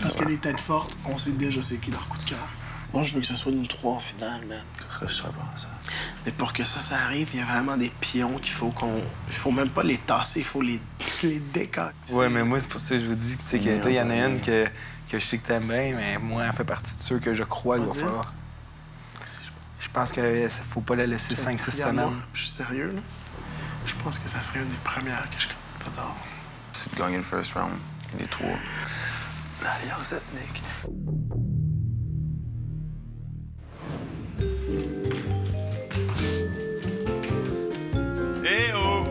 Parce que les têtes fortes, on sait déjà c'est qui leur coup de cœur. Moi, je veux que ce soit nous trois en finale, man. Ça serait super bon, ça. Mais pour que ça arrive, il y a vraiment des pions qu'il faut qu'on... Il faut même pas les tasser, il faut les décoller. Ouais, mais moi, c'est pour ça que je vous dis que toi, il y en a une que je sais que t'aimes bien, mais moi, elle fait partie de ceux que je crois qu'il va falloir. Je pense qu'il faut pas la laisser 5-6 semaines. Je suis sérieux, là. Je pense que ça serait une des premières que je t'adore. C'est de gagner le first round, les trois. L'alliance ethnique. Eh oh!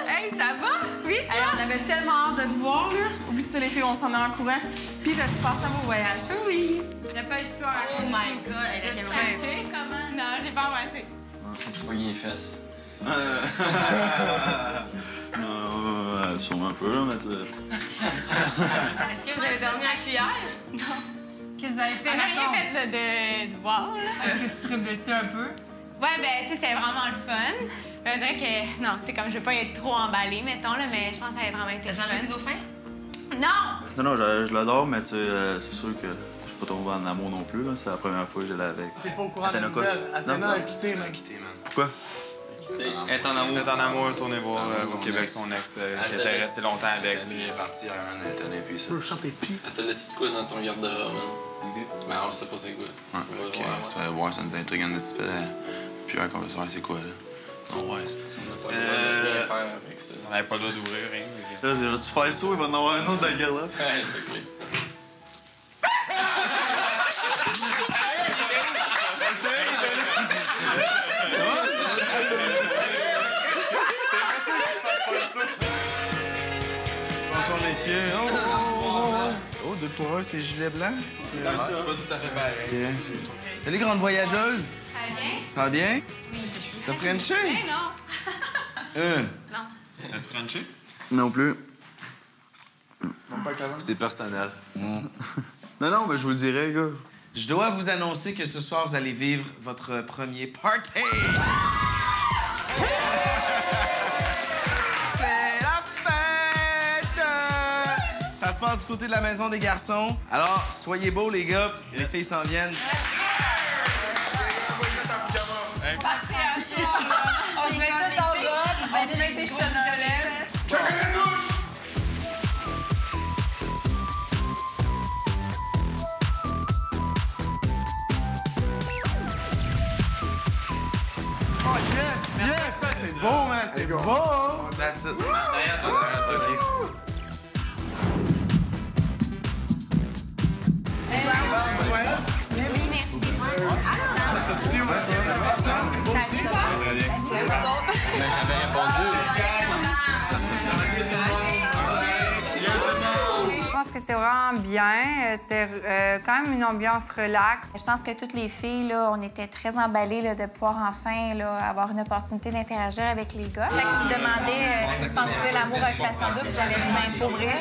Hey, ça va? Oui, toi? On avait tellement hâte de te voir, là. Oublie ça, les filles, on s'en est en courant. Puis, t'as-tu passé à vos voyages? Oui. Il n'y a pas d'histoire. Oh my God, elle a quel comment? Non, j'ai pas avancé. Tu pognes les fesses. Non, sûrement un peu, là, mais tu... Est-ce que vous avez dormi à cuillère? Non. Qu'est-ce que vous avez fait, On n'a rien mettons? fait de boire, là. Est-ce que tu tripes dessus un peu? Ouais, ben, tu sais, c'est vraiment le fun. Je dirais que, non, tu sais, comme je veux pas être trop emballée, mettons, là, mais je pense que ça a vraiment été le fun. T'as mangé dauphin? Non! Non, je l'adore, mais tu sais, c'est sûr que je suis pas tombé en amour non plus. C'est la première fois que j'allais avec. T'es pas au courant de la Athéna quoi? nouvelle. Athéna Non. a quitté, man. Pourquoi? Elle est en amour. Elle est en amour, tournez voir au Québec, son ex, qui était resté longtemps avec. Elle est partie à un étonné, puis ça. Je chanter pis. Elle t'a laissé de quoi dans ton garde-robe, man? Mais on sait pas c'est quoi. Ouais, ok, ça va voir, ça nous intrigue un petit peu. Puis qu'on veut savoir c'est quoi, là. Non, ouais, on n'a pas le droit de rien faire avec ça. On n'avait pas le droit d'ouvrir, rien. Là, déjà, tu fais ça, il va en avoir un autre dans la galop. Ouais, c'est clair. Bonsoir, messieurs. Oh, 2 pour 1, c'est gilet blanc. C'est pas tout à fait pareil. Salut, grande voyageuse. Ça va bien? Ça va bien? Oui. T'as frenché? Ben non. As-tu Frenché? Non plus. C'est personnel. Non, non, mais je vous le dirai, gars. Je dois vous annoncer que ce soir, vous allez vivre votre premier party! C'est la fête! Ça se passe du côté de la maison des garçons. Alors, soyez beaux, les gars. Les filles s'en viennent. On se met tout en bas, on se met des Oh, yes! Yes! C'est beau, man! C'est beau! That's it. Derrière toi, derrière toi. Mais j'avais répondu. Je pense que c'est vraiment bien. C'est quand même une ambiance relax. Je pense que toutes les filles, là, on était très emballées là, de pouvoir enfin là, avoir une opportunité d'interagir avec les gars. Fait qu'ils me demandaient si je pense trouver l'amour avec passion double. J'avais dit, ben, pour vrai,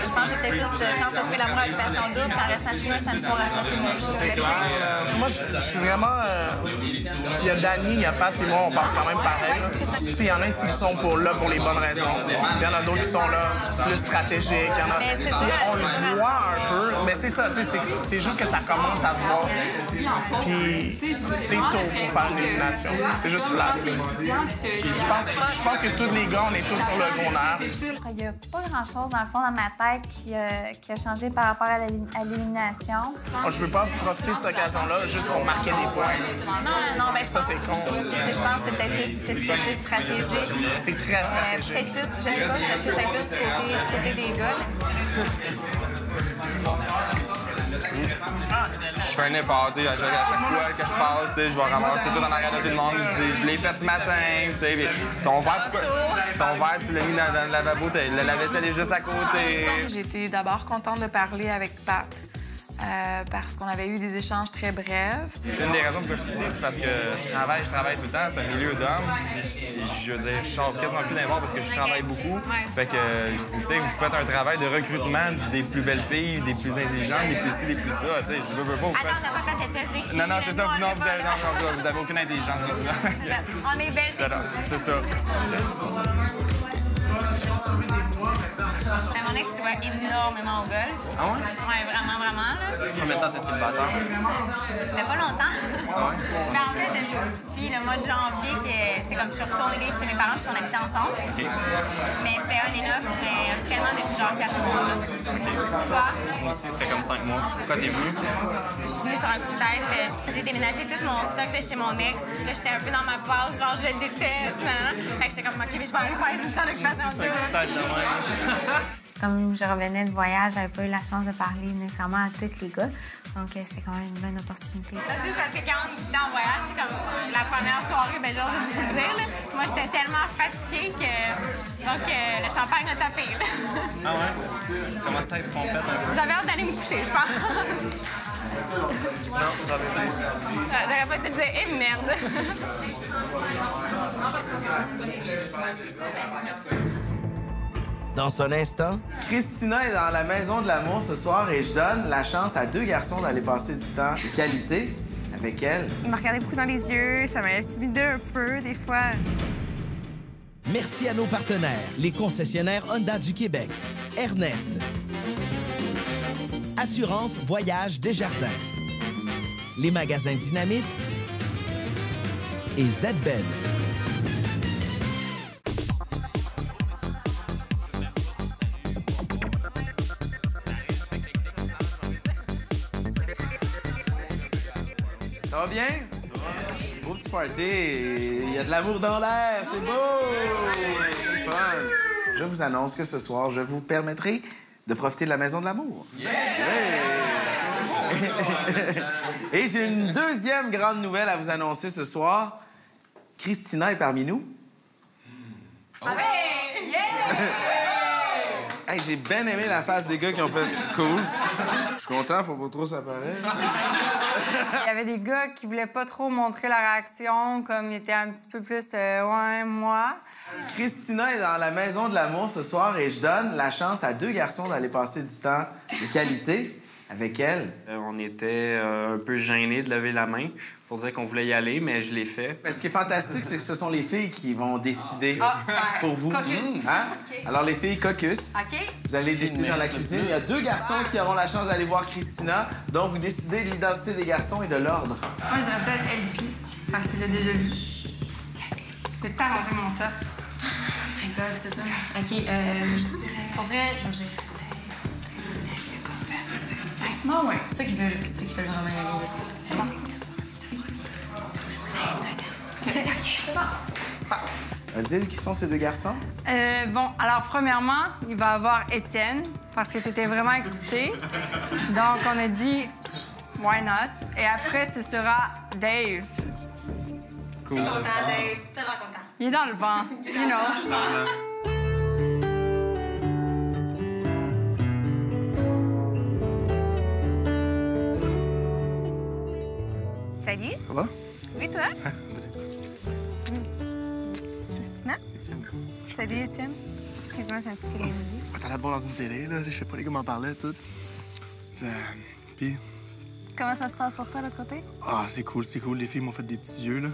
je pense que j'ai peut-être plus de chance de trouver l'amour avec passion double. Par restant chez moi, ça me fera raconter. Moi, je suis vraiment... Il y a Dani, il y a Pat et moi, on pense quand même pareil. Il y en a qui sont là pour les bonnes raisons. Il y en a d'autres qui sont là plus stratégiques. On le voit un peu, mais c'est ça, c'est juste que ça commence à se voir. Puis c'est tôt pour faire une élimination. C'est juste plat. Je pense que tous les gars, on est tous sur le gros nerf. Il n'y a pas grand-chose, dans le fond, dans ma tête qui a changé par rapport à l'élimination. Je veux pas profiter de cette occasion-là juste pour marquer des points. Non, ben, ça, c'est con. Je pense que c'est peut-être plus stratégique. C'est très stratégique. Peut-être plus, je sais pas, je suis peut-être plus du côté des gars. Je fais un effort, tu sais, à chaque fois que je passe, tu sais, je vais ramasser tout en arrière de tout le monde. Je l'ai fait ce matin, tu sais. Ton verre, tu l'as mis dans le lavabo, la vaisselle est juste à côté. J'étais d'abord contente de parler avec Pat. Parce qu'on avait eu des échanges très brefs. Une des raisons que je suis ici, c'est parce que je travaille tout le temps, c'est un milieu d'hommes. Je veux dire, je sors quasiment plus d'un bord parce que je travaille beaucoup. Fait que, tu sais, vous faites un travail de recrutement des plus belles filles, des plus intelligentes, des plus ci, des plus ça. Tu sais, je veux pas vous faites... Attends, on n'a pas fait cette test. Non, c'est ça. Non, vous avez aucune intelligence. On est belles. C'est ça. Mon ex jouait énormément au golf. Ah ouais? Ouais, vraiment, vraiment. Combien de temps t'es célibataire? Ça fait pas longtemps. Mais en fait, depuis le mois de janvier, c'est comme je suis retournée vivre chez mes parents parce qu'on habitait ensemble. Mais c'était un et neuf, mais officiellement depuis genre 4 mois. Toi? Moi aussi, ça fait comme 5 mois. Pourquoi t'es venue? Je suis venue sur un coup de tête. J'ai déménagé tout mon stock de chez mon ex. Là, j'étais un peu dans ma passe, genre je le déteste. Fait que j'étais comme, OK, mais je vais aller faire une temps d'occupation double. Comme je revenais de voyage, j'avais pas eu la chance de parler nécessairement à tous les gars. Donc, c'est quand même une bonne opportunité. Ça, c'est parce que quand j'étais en voyage, c'est comme la première soirée, ben genre, j'ai dû vous le dire, là. Moi, j'étais tellement fatiguée que... Donc, le champagne a tapé, là. Ah ouais? Comment ça être complète un peu? J'avais hâte d'aller me coucher, je pense. Non, j'avais pas. J'aurais pas dû le dire. Eh, merde! Dans un instant, Christina est dans la maison de l'amour ce soir et je donne la chance à 2 garçons d'aller passer du temps de qualité avec elle. Il m'a regardé beaucoup dans les yeux, ça m'a intimidé un peu des fois. merci à nos partenaires, les concessionnaires Honda du Québec, Ernest, Assurance Voyage Desjardins, les magasins Dynamite et ZBed. Ça va bien? Beau petit party. Il y a de l'amour dans l'air. C'est beau! C'est le fun. Je vous annonce que ce soir, je vous permettrai de profiter de la maison de l'amour. Yeah! Et j'ai une deuxième grande nouvelle à vous annoncer ce soir. Christina est parmi nous. Ah ouais! Hey, j'ai bien aimé la face des gars qui ont fait cool. Je suis content, faut pas trop s'apparaître. Il y avait des gars qui voulaient pas trop montrer la réaction, comme ils étaient un petit peu plus ouais, moi. Christina est dans la maison de l'amour ce soir et je donne la chance à 2 garçons d'aller passer du temps de qualité avec elle. On était un peu gênés de lever la main pour dire qu'on voulait y aller, mais je l'ai fait. Mais ce qui est fantastique, c'est que ce sont les filles qui vont décider pour vous. Caucus. Hein? OK. Alors, les filles, caucus. OK. Vous allez décider dans la cuisine. Il y a 2 garçons qui auront la chance d'aller voir Christina, donc vous décidez de l'identité des garçons et de l'ordre. Moi, j'aurais peut-être LP, parce qu'il l'a déjà vu. Peux-tu arranger mon top? My God, c'est ça. OK, pour vrai, je vais dire... Non, ouais. Ceux qui veulent vraiment y aller, c'est bon. C'est bon. Adil, qui sont ces 2 garçons? Bon, alors, premièrement, il va y avoir Étienne, parce que tu étais vraiment excité. Donc, on a dit, why not? Et après, ce sera Dave. T'es content, Dave? T'es l'air content. Il est dans le vent, you know. Salut. Ça va? Oui, toi? Christina? Étienne. Salut, Étienne. Excuse-moi, j'ai un petit feeling. T'as l'air de voir dans une télé, là. Je sais pas, les gars m'en parlaient, tout. Puis... Comment ça se passe pour toi, de l'autre côté? Ah, c'est cool. Les filles m'ont fait des petits yeux, là.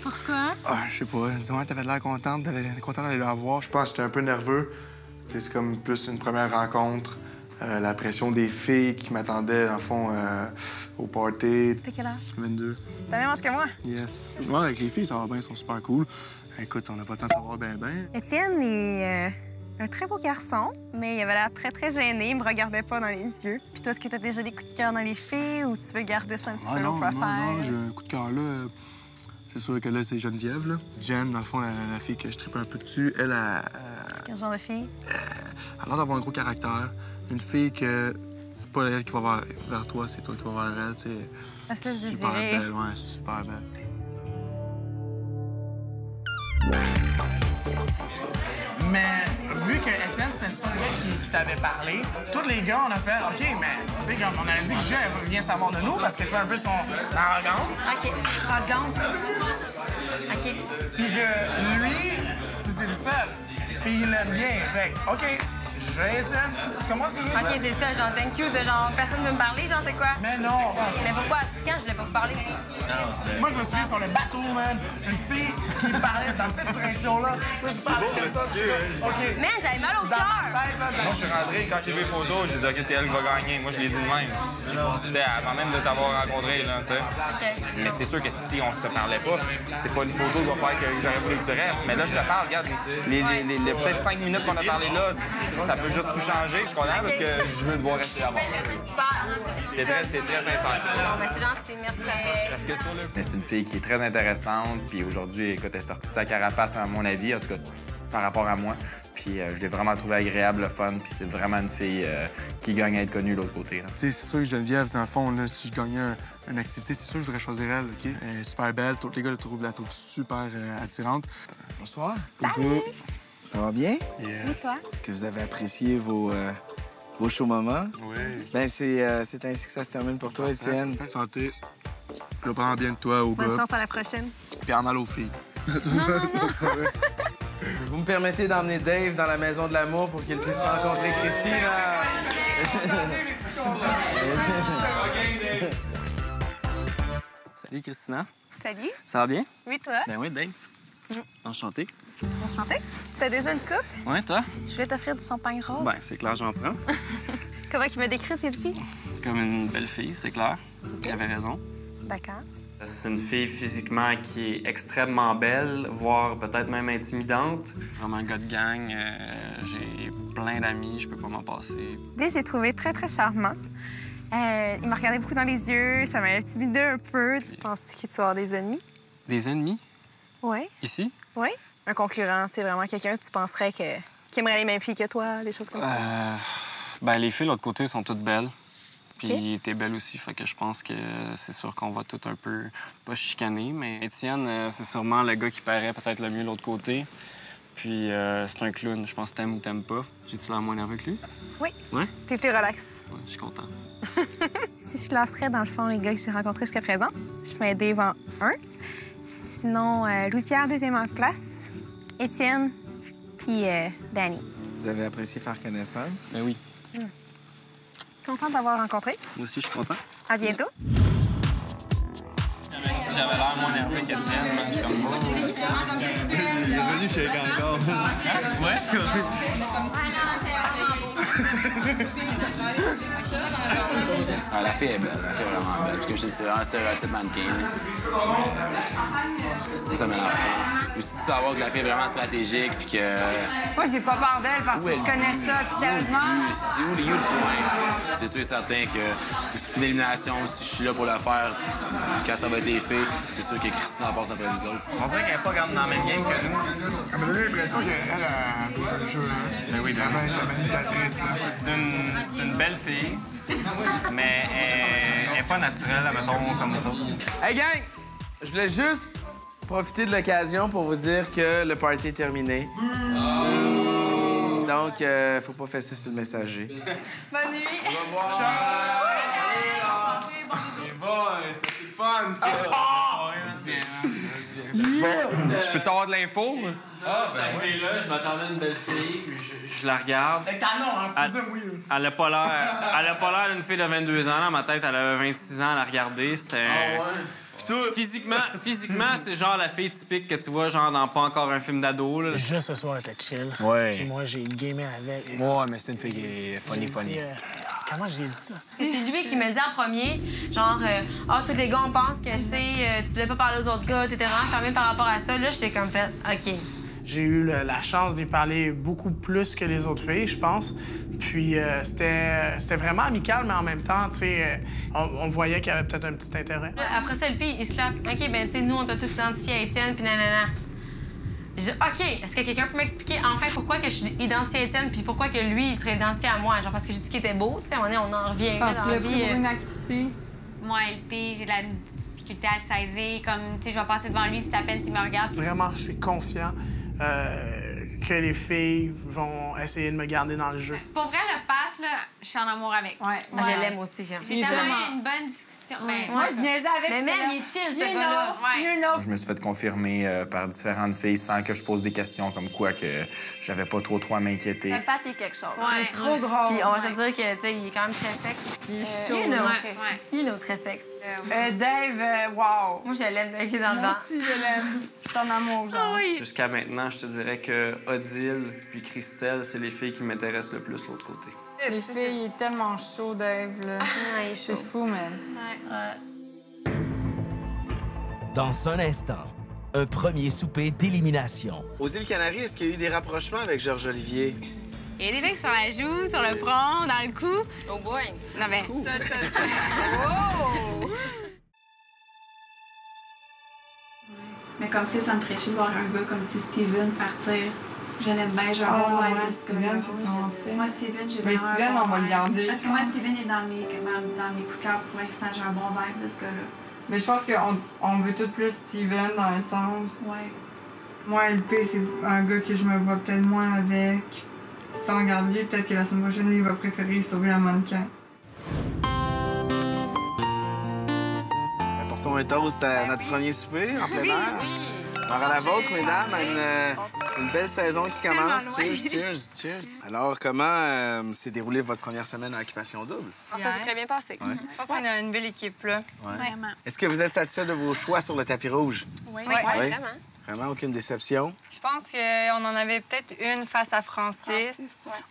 Pourquoi? Ah, je sais pas. Dis-moi, t'avais l'air contente d'aller la voir. Je pense que j'étais un peu nerveux. C'est comme plus une première rencontre. La pression des filles qui m'attendaient, dans le fond, au party. T'as quel âge? 22. T'as le même âge que moi? Yes. Ouais, avec les filles, ça va bien, elles sont super cool. Écoute, on n'a pas le temps de savoir ben. Étienne est un très beau garçon, mais il avait l'air très, très gêné. Il me regardait pas dans les yeux. Puis toi, est-ce que t'as déjà des coups de cœur dans les filles ou tu veux garder ça un petit peu au profile? Non, j'ai un coup de cœur là. C'est sûr que là, c'est Geneviève, là. Jen, dans le fond, la fille que je tripe un peu dessus, elle a... Quel genre de fille? Elle a l'air d'avoir un gros caractère. Une fille que c'est pas elle qui va vers toi, c'est toi qui vas vers elle, tu sais. Ça se Super dirait. belle, ouais, super belle. Mais vu que Étienne, c'est le seul gars qui t'avait parlé, tous les gars, on a fait OK, mais tu sais, comme on a dit que Jean vient savoir de nous parce qu'elle fait un peu son arrogante. OK, arrogante. OK. Puis que lui, c'est le seul. Puis il l'aime bien. Fait que, OK, j'ai Étienne. Tu comprends ce que je veux dire? OK, c'est ça, genre, thank you, de genre, personne ne veut me parler, genre, c'est quoi? Mais non! Mais pourquoi? Quand je voulais pas vous parler? Moi, je me souviens sur le bateau, man, une fille qui parlait dans cette direction-là. Moi, je parlais comme ça. OK. Man, j'avais mal au cœur. Moi, je suis rentré, quand j'ai vu les photos, j'ai dit, OK, c'est elle qui va gagner. Moi, je l'ai dit de même. Tu sais, avant même de t'avoir rencontré, là, tu sais. Mais c'est sûr que si on se parlait pas, c'est pas une photo qui va faire que j'aurais voulu que tu restes. Mais là, je te parle, regarde, les peut-être 5 minutes qu'on a parlé là, ça peut juste tout changer. Je suis content parce que je veux devoir rester là-bas. Super. C'est très sincère. Ben, c'est gentil, merci beaucoup. Mais c'est une fille qui est très intéressante. Puis aujourd'hui, écoute, elle est sortie de sa carapace, à mon avis, en tout cas, par rapport à moi. Puis je l'ai vraiment trouvé agréable, le fun. Puis c'est vraiment une fille qui gagne à être connue de l'autre côté. Tu sais, c'est sûr que Geneviève, dans le fond, là, si je gagnais une activité, c'est sûr que je voudrais choisir elle, OK? Elle est super belle. Tous les gars la trouvent super attirante. Bonsoir. Salut. Ça va bien? Oui, toi? Est-ce que vous avez apprécié vos chauds moments? Oui. Ben, c'est ainsi que ça se termine pour toi, Étienne. Santé. Je prends bien de toi, au gars. Bonne chance à la prochaine. Puis en mal aux filles. Vous me permettez d'emmener Dave dans la maison de l'amour pour qu'il puisse rencontrer Christina? Salut, Christina. Salut. Ça va bien? Oui, toi? Ben oui, Dave. Enchanté. Enchanté. T'as déjà une coupe? Ouais, toi? Je voulais t'offrir du champagne rose. Ben, c'est clair, j'en prends. Comment il m'a décrit cette fille? Comme une belle fille, c'est clair. Tu avais raison. D'accord. C'est une fille physiquement qui est extrêmement belle, voire peut-être même intimidante. Vraiment un gars de gang. J'ai plein d'amis, je peux pas m'en passer. Dave, j'ai trouvé très, très charmant. Il m'a regardé beaucoup dans les yeux, ça m'a intimidé un peu. Tu penses-tu qu'il doit avoir des ennemis? Des ennemis? Oui. Ici? Oui. Un concurrent, c'est vraiment quelqu'un que tu penserais qui aimerait les mêmes filles que toi, des choses comme ça? Ben, les filles de l'autre côté sont toutes belles. Puis OK. t'es belle aussi, fait que je pense que c'est sûr qu'on va tout un peu, pas chicaner, mais Étienne, c'est sûrement le gars qui paraît peut-être le mieux de l'autre côté. Puis c'est un clown, je pense que t'aimes ou t'aimes pas. J'ai-tu l'air moins nerveux que lui? Oui. Ouais? T'es plus relax. Ouais, je suis content. Si je classerais, dans le fond, les gars que j'ai rencontrés jusqu'à présent, je mets Dave en 1. Sinon, Louis-Pierre, deuxième en place. Étienne, puis Danny. Vous avez apprécié faire connaissance? Ben oui. Contente d'avoir rencontré. Moi aussi, je suis content. À bientôt. Si j'avais l'air moins nerveux qu'Étienne, c'est comme moi. J'ai venu chez encore. Ouais? Ah, la fille est belle, la fille est vraiment belle. Parce que je sais, c'est un stéréotype mannequin. Ça m'énerve pas. Aussi de savoir que la fille est vraiment stratégique puis que... Moi, j'ai pas peur d'elle parce que je connais ça. Puis sérieusement... C'est où le point? C'est sûr et certain que c'est une élimination. Si je suis là pour la faire, quand ça va être les filles, c'est sûr que Christina passe après les autres. On dirait qu'elle n'est pas dans la même game que nous. Elle m'a donné l'impression qu'elle a joué le jeu. Ben oui, vraiment être manipulatrice. C'est une belle fille, mais elle n'est pas naturelle, mettons, comme nous autres. Hey, gang! Je voulais juste profiter de l'occasion pour vous dire que le party est terminé. Donc, faut pas fesser sur le messager. Bonne nuit! Au revoir! C'était fun, ça! Je peux t'avoir de l'info? Ah, ben oui. Là, je m'attendais à une belle fille, puis je la regarde. Elle a pas l'air d'une fille de 22 ans. Dans ma tête, elle avait 26 ans à la regarder. C'était... Ah ouais? Physiquement, c'est genre la fille typique que tu vois genre dans pas encore un film d'ado. Là. Juste ce soir, c'était chill. Ouais. Puis moi, j'ai gamé avec. Ouais, mais c'est une fille qui est funny. Comment j'ai dit ça? C'est lui qui me dit en premier, genre, tous les gars, on pense que, tu voulais pas parler aux autres gars, t'étais vraiment fermé par rapport à ça. Là, j'étais comme fait, OK. J'ai eu la chance de lui parler beaucoup plus que les autres filles, je pense. Puis c'était vraiment amical, mais en même temps, tu sais, on voyait qu'il y avait peut-être un petit intérêt. Après ça, le fille, il se clappe. OK, ben, tu sais, nous, on t'a tous identifié à Étienne, puis nanana. Je dis, OK, est-ce que quelqu'un peut m'expliquer enfin pourquoi que je suis identifiée à Étienne, puis pourquoi que lui, il serait identifié à moi? Genre, parce que j'ai dit qu'il était beau, tu sais, à un moment donné, on en revient. Parce que pour une activité. Moi, LP, j'ai de la difficulté à le saisir. Comme, tu sais, je vais passer devant lui, c'est à peine s'il me regarde. Vraiment, je suis confiant que les filles vont essayer de me garder dans le jeu. Pour vrai, le Pat, là, je suis en amour avec. Ouais, moi, je l'aime aussi, j'aime. J'ai tellement eu une bonne discussion. Mais moi, je niaisais avec mais même, il est chill, ce gars-là. Je me suis fait confirmer par différentes filles sans que je pose des questions comme quoi que j'avais pas trop à m'inquiéter. Le Pat est quelque chose. Ouais. C'est trop drôle. Puis on va se dire que, tu sais, il est quand même très sexe. Il est chaud. Il est très sexe. Dave, wow. Moi, je l'aime, Dave, il est dans le Moi vent. aussi, je l'aime. Je suis en amour, genre. Jusqu'à maintenant, je te dirais que Odile puis Christelle, c'est les filles qui m'intéressent le plus de l'autre côté. Les filles, il est tellement chaud, Dave, là. C'est fou, man. Dans un instant, un premier souper d'élimination. Aux îles Canaries, est-ce qu'il y a eu des rapprochements avec Georges Olivier? Il y a des becs sur la joue, sur le front, dans le cou. Oh boy! Non, mais... Wow! Mais comme, tu sais, ça me ferait chier de voir un gars comme, tu sais, Steven partir. Je l'aime bien, je vais avoir un Steven. Moi, Steven, j'ai Mais vraiment Steven, un on va le vibe. garder. Parce que moi, Steven est dans mes coups de cœur pour l'instant. J'ai un bon vibe de ce gars-là. Mais je pense qu'on veut tout plus Steven dans le sens. Ouais. Moi, LP, c'est un gars que je me vois peut-être moins avec. Si on regarde lui, peut-être que la semaine prochaine, lui, il va préférer sauver la mannequin. Apportons un toast à notre premier souper en plein air. Alors, à la vôtre, mesdames, à une belle saison qui commence. Cheers. Alors, comment s'est déroulée votre première semaine à Occupation Double? Ça s'est très bien passé. Ouais. Je pense qu'on a une belle équipe, là. Ouais. Vraiment. Est-ce que vous êtes satisfait de vos choix sur le tapis rouge? Oui, Oui. vraiment. Vraiment, aucune déception? Je pense qu'on en avait peut-être une face à Francis.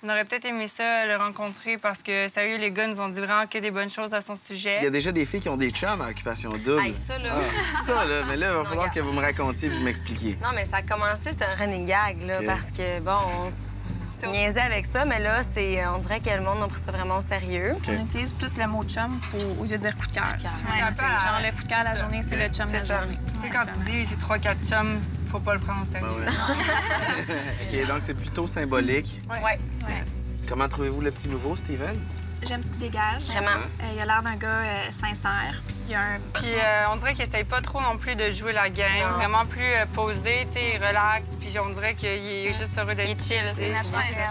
On aurait peut-être aimé ça, le rencontrer, parce que, sérieux, les gars nous ont dit vraiment que des bonnes choses à son sujet. Il y a déjà des filles qui ont des chums à Occupation Double. Hey, ça, là. Mais là, il va falloir que vous me racontiez, vous m'expliquiez. Non, mais ça a commencé, c'était un running gag, là, OK. parce que, bon, on niaisait avec ça, mais là, on dirait que le monde a pris ça vraiment au sérieux. On utilise plus le mot chum au lieu de dire coup de cœur. C'est un peu Genre, le coup de cœur de la journée, c'est le chum de la journée. Tu sais, quand tu dis c'est 3-4 chums, faut pas le prendre au sérieux. OK, donc c'est plutôt symbolique. Ouais. Comment trouvez-vous le petit nouveau, Steven? J'aime ce qu'il dégage. Vraiment. Il a l'air d'un gars sincère. Puis on dirait qu'il essaye pas trop non plus de jouer la game. Vraiment plus posé, tu sais, relax. Puis on dirait qu'il est juste heureux d'être chill. C'est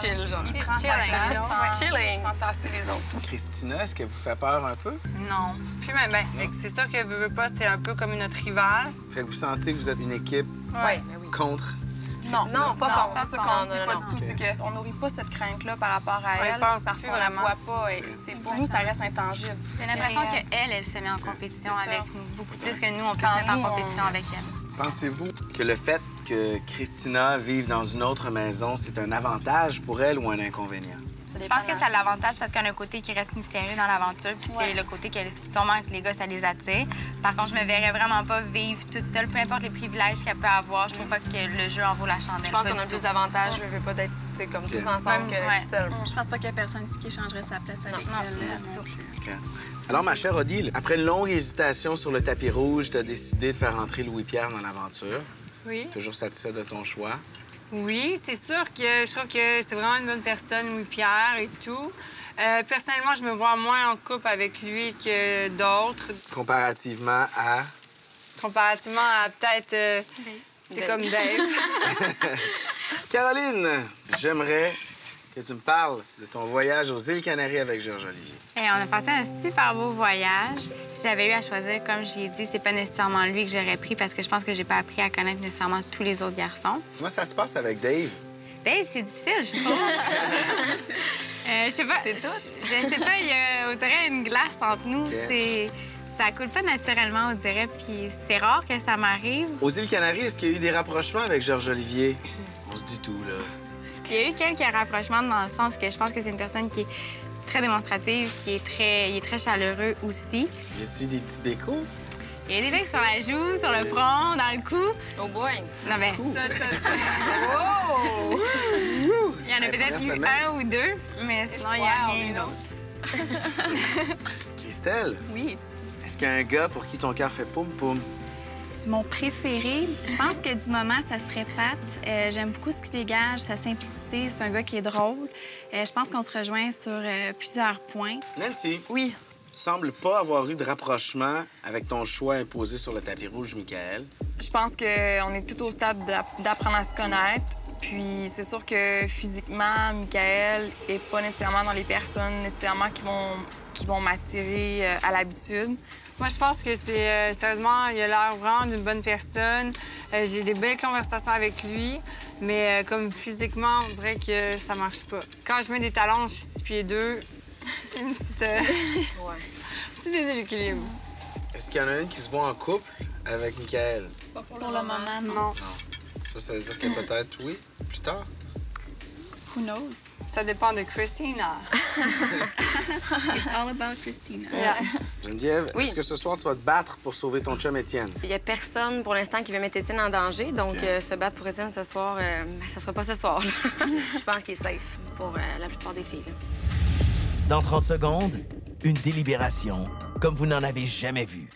chill, genre. Il prend sa place, chilling. sans tasser les autres. Christina, est-ce qu'elle vous fait peur un peu? Non. Plus même. C'est sûr que veut pas, c'est un peu comme notre rival. Fait que vous sentez que vous êtes une équipe contre? Non, pas contre. c'est pas ça qu'on dit pas du tout. C'est qu'on nourrit pas cette crainte-là par rapport à elle. pense parce plus qu'on la vraiment. voit pas. Pour nous, ça reste intangible. J'ai l'impression qu'elle se met en compétition avec nous, beaucoup plus que nous, on peut se mettre en compétition avec elle. Pensez-vous que le fait que Christina vive dans une autre maison, c'est un avantage pour elle ou un inconvénient? Je pense que ça a l'avantage parce qu'on a un côté qui reste mystérieux dans l'aventure, puis c'est le côté que sûrement que les gars, ça les attire. Par contre, je me verrais vraiment pas vivre toute seule, peu importe les privilèges qu'elle peut avoir. Je trouve pas que le jeu en vaut la chandelle. Je pense qu'on a plus d'avantages. Je veux pas d'être comme tous ensemble que toute seule. Je pense pas qu'il y a personne ici qui changerait sa place avec elle. Non, du tout. Alors, ma chère Odile, après une longue hésitation sur le tapis rouge, tu as décidé de faire entrer Louis-Pierre dans l'aventure. Oui. Toujours satisfait de ton choix? Oui, c'est sûr que je trouve que c'est vraiment une bonne personne, Louis-Pierre et tout. Personnellement, je me vois moins en couple avec lui que d'autres. Comparativement à? Comparativement à peut-être... c'est comme Dave. Caroline, j'aimerais que tu me parles de ton voyage aux îles Canaries avec Georges-Olivier. On a passé un super beau voyage. Si j'avais eu à choisir, comme j'ai dit, c'est pas nécessairement lui que j'aurais pris parce que je pense que j'ai pas appris à connaître nécessairement tous les autres garçons. Comment ça se passe avec Dave? Dave, c'est difficile, je trouve. Je sais pas. C'est tout? Je sais pas, il y a, on dirait, une glace entre nous. Ça coule pas naturellement, on dirait, puis c'est rare que ça m'arrive. Aux îles Canaries, est-ce qu'il y a eu des rapprochements avec Georges-Olivier? On se dit tout, là. Il y a eu quelques rapprochements dans le sens que je pense que c'est une personne qui est très démonstrative, il est très chaleureux aussi. Y a-tu des petits bécos? Il y a des becs sur la joue, sur le front, dans le cou. Oh boy! Non, ben... Wow! Il y en a peut-être eu un ou deux, mais sinon, il n'y a rien d'autre. Christelle? Oui. Est-ce qu'il y a un gars pour qui ton cœur fait poum-poum? Mon préféré, je pense que du moment, ça serait Pat. J'aime beaucoup ce qu'il dégage, sa simplicité. C'est un gars qui est drôle. Je pense qu'on se rejoint sur plusieurs points. Nancy? Oui. Tu sembles pas avoir eu de rapprochement avec ton choix imposé sur le tapis rouge, Michael. Je pense qu'on est tout au stade d'apprendre à se connaître. Puis c'est sûr que physiquement, Michael est pas nécessairement dans les personnes nécessairement qui vont m'attirer à l'habitude. Moi, je pense que c'est... sérieusement, il a l'air vraiment d'une bonne personne. J'ai des belles conversations avec lui, mais comme physiquement, on dirait que ça marche pas. Quand je mets des talons, je suis 6 pieds 2. Une petite... petit déséquilibre. Est-ce qu'il y en a une qui se voit en couple avec Michael? Pas pour le moment, non. Ça veut dire que peut-être oui, plus tard? Who knows? Ça dépend de Christina. It's all about Christina. Yeah. Geneviève, Oui. est-ce que ce soir, tu vas te battre pour sauver ton chum Étienne? Il n'y a personne pour l'instant qui veut mettre Étienne en danger, donc se battre pour Étienne ce soir, ça sera pas ce soir. Là. Je pense qu'il est safe pour la plupart des filles. Là. Dans 30 secondes, une délibération comme vous n'en avez jamais vu.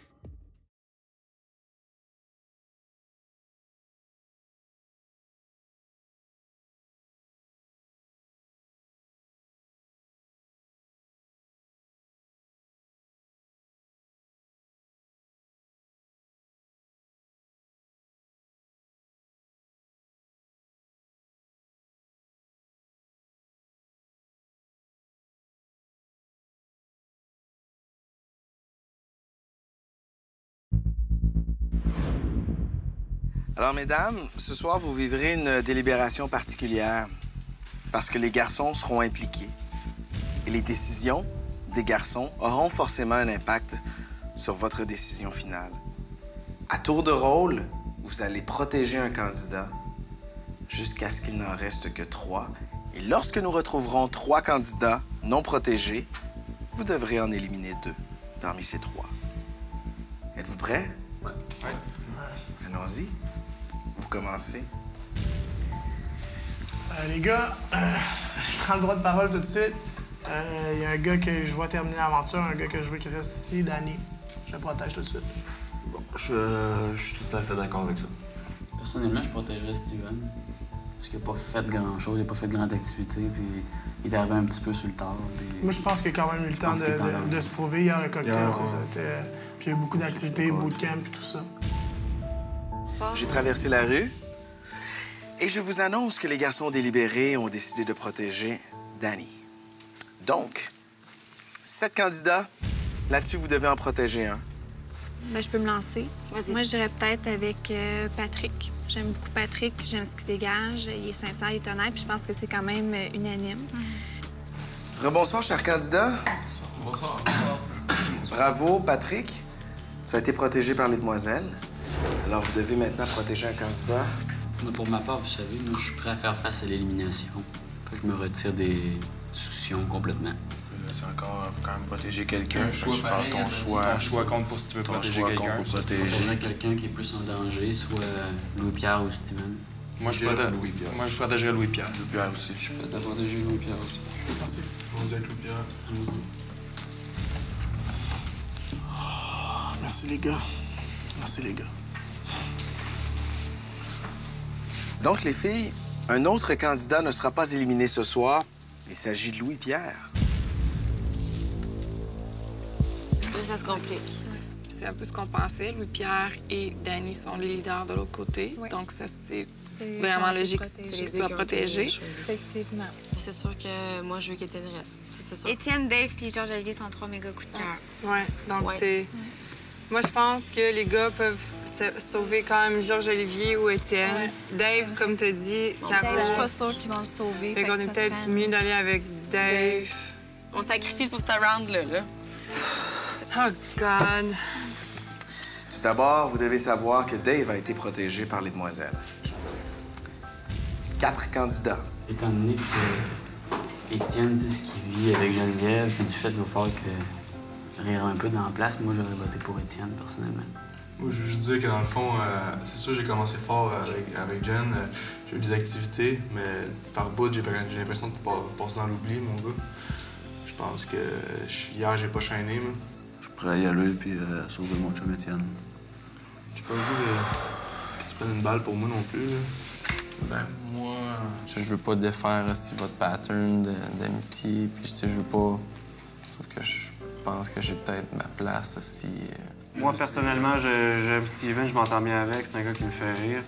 Alors, mesdames, ce soir, vous vivrez une délibération particulière parce que les garçons seront impliqués. Et les décisions des garçons auront forcément un impact sur votre décision finale. À tour de rôle, vous allez protéger un candidat jusqu'à ce qu'il n'en reste que 3. Et lorsque nous retrouverons 3 candidats non protégés, vous devrez en éliminer 2 parmi ces 3. Êtes-vous prêts? Oui. Allons-y. Vous commencez. Les gars, je prends le droit de parole tout de suite. Il y a un gars que je vois terminer l'aventure, un gars que je veux qu'il reste ici, Danny. Je le protège tout de suite. Bon, je suis tout à fait d'accord avec ça. Personnellement, je protégerais Steven. Parce qu'il n'a pas fait grand-chose, il n'a pas fait de grande activité, puis il est arrivé un petit peu sur le tard. Puis... Moi, je pense qu'il a quand même eu le temps de se prouver hier, le cocktail. Yeah, Ça, puis qu'il y a eu beaucoup d'activités, bootcamp et tout ça. J'ai traversé la rue et je vous annonce que les garçons délibérés ont décidé de protéger Danny. Donc, 7 candidats, là-dessus, vous devez en protéger un. Ben, je peux me lancer. Moi, je dirais peut-être avec Patrick. J'aime beaucoup Patrick, j'aime ce qu'il dégage. Il est sincère, il est honnête, puis je pense que c'est quand même unanime. Rebonsoir, cher candidat. Bonsoir. Bravo, Patrick. Tu as été protégé par les demoiselles. Alors, vous devez maintenant protéger un candidat. Pour ma part, vous savez, moi, je suis prêt à faire face à l'élimination. Je me retire des discussions complètement. C'est encore, faut quand même protéger quelqu'un. Un choix pareil, ton choix compte pour si tu veux ton protéger choix quelqu'un. compte pour Protéger protéger. quelqu'un qui est plus en danger, soit Louis-Pierre ou Steven. Moi, je protégerais Louis-Pierre. Louis-Pierre aussi. Je suis prêt à protéger Louis-Pierre aussi. Merci. On dit avec Louis-Pierre. Merci. Merci, les gars. Merci, les gars. Donc, les filles, un autre candidat ne sera pas éliminé ce soir. Il s'agit de Louis-Pierre. Là, ça se complique. C'est un peu ce qu'on pensait. Louis-Pierre et Danny sont les leaders de l'autre côté. Donc, ça, c'est vraiment logique qu'ils soient protégés. Effectivement. C'est sûr que moi, je veux qu'Étienne reste. C'est sûr. Étienne, Dave puis Georges-Olivier sont 3 méga coups de cœur. Ouais, donc c'est... Moi, je pense que les gars peuvent sauver quand même Georges-Olivier ou Étienne. Dave, comme tu as dit, Dave, je suis pas sûre qu'ils vont le sauver. Fait qu'on est peut-être mieux d'aller avec Dave. On sacrifie pour ce round-là. Oh, God. Tout d'abord, vous devez savoir que Dave a été protégé par les demoiselles. 4 candidats. Étant donné que Étienne dit ce qu'il vit avec Geneviève, puis du fait qu'il va falloir que rire un peu dans la place, moi, j'aurais voté pour Étienne, personnellement. Moi, je veux juste dire que dans le fond, c'est sûr, j'ai commencé fort avec Jen. J'ai eu des activités, mais par bout, j'ai l'impression de passer dans l'oubli, mon gars. Je pense que hier, j'ai pas chaîné, moi. Je suis prêt à y aller puis sauver mon chum Étienne. J'ai pas le goût que tu prennes une balle pour moi non plus, là. Ben, moi, je veux pas défaire aussi votre pattern d'amitié, puis je veux pas... Sauf que je pense que j'ai peut-être ma place aussi. Moi, personnellement, j'aime Steven, je m'entends bien avec, c'est un gars qui me fait rire.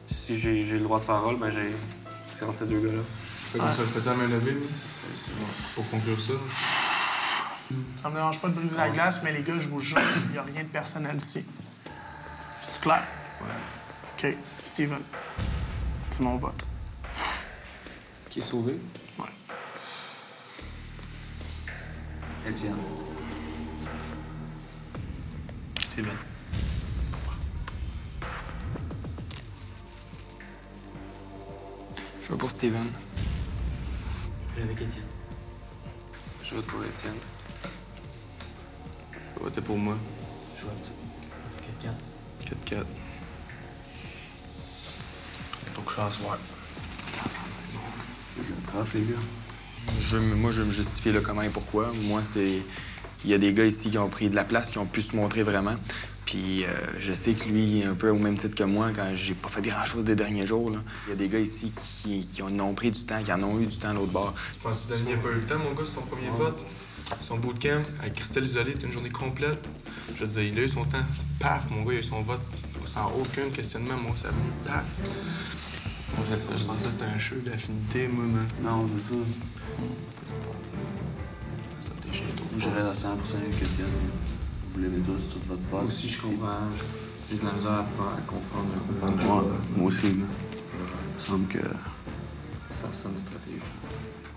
Si j'ai le droit de parole, ben c'est entre ces deux gars-là. Fait comme ça, fais-tu la main levée, c'est bon, pour conclure ça. Ça me dérange pas de briser la glace, mais les gars, je vous jure, il n'y a rien de personnel ici. C'est-tu clair? Ouais. OK. Steven, c'est mon vote. Qui est sauvé? Ouais. Étienne. Steven. Je vais pour Steven. Je vais avec Étienne. Je vote pour Étienne. Je vais voter pour moi. Je vote 4-4. 4-4. Faut que je fasse voir. Vous êtes braves, les gars. Moi, je vais me justifier le comment et pourquoi. Moi, c'est... Il y a des gars ici qui ont pris de la place, qui ont pu se montrer vraiment. Puis je sais que lui, il est un peu au même titre que moi quand j'ai pas fait grand-chose des derniers jours, là. Il y a des gars ici qui en ont pris du temps, qui en ont eu du temps à l'autre bord. Tu penses que Danny n'a pas eu le temps, mon gars, sur son premier vote? Son bootcamp, avec Christelle isolée, c'était une journée complète. Je veux dire, il a eu son temps. Paf, mon gars, il a eu son vote. Sans aucun questionnement, moi, ça a venu. Paf. C'est ça, Je pense que c'était un jeu d'affinité, moi, man. Non, c'est ça. J'irais à 100% avec Étienne. Vous l'aimez tous, toute votre part. Moi aussi, je comprends. J'ai de la misère à comprendre un peu. Moi aussi, là. Il me semble que... Ça sonne stratégique.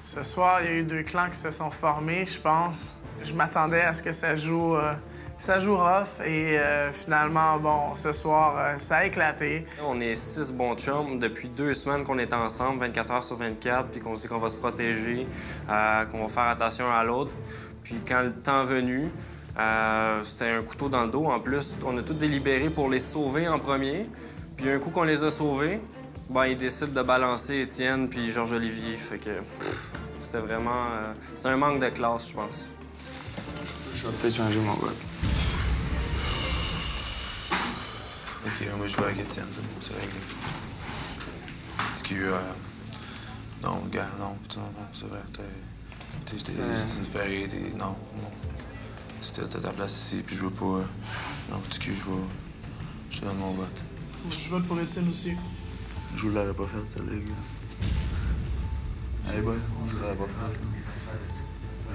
Ce soir, il y a eu 2 clans qui se sont formés, je pense. Je m'attendais à ce que ça joue rough et finalement, bon, ce soir, ça a éclaté. On est 6 bons chums depuis 2 semaines qu'on est ensemble, 24 heures sur 24, puis qu'on se dit qu'on va se protéger, qu'on va faire attention à l'autre. Puis quand le temps est venu, c'était un couteau dans le dos. En plus, on a tous délibéré pour les sauver en premier. Puis un coup qu'on les a sauvés, ben, ils décident de balancer Étienne puis Georges-Olivier. Fait que c'était vraiment... c'était un manque de classe, je pense. Je vais peut-être changer mon vote. OK, moi, je vais avec Étienne. C'est réglé. Est-ce qu'il y a eu... Non, gars, non, c'est vrai. Tu me fais rire, non. t'as ta place ici, puis je veux pas... non, tu que je te donne mon vote. Je vote pour Étienne aussi. Je vous l'aurais pas fait, les gars. Allez, boy, je l'aurais pas fait.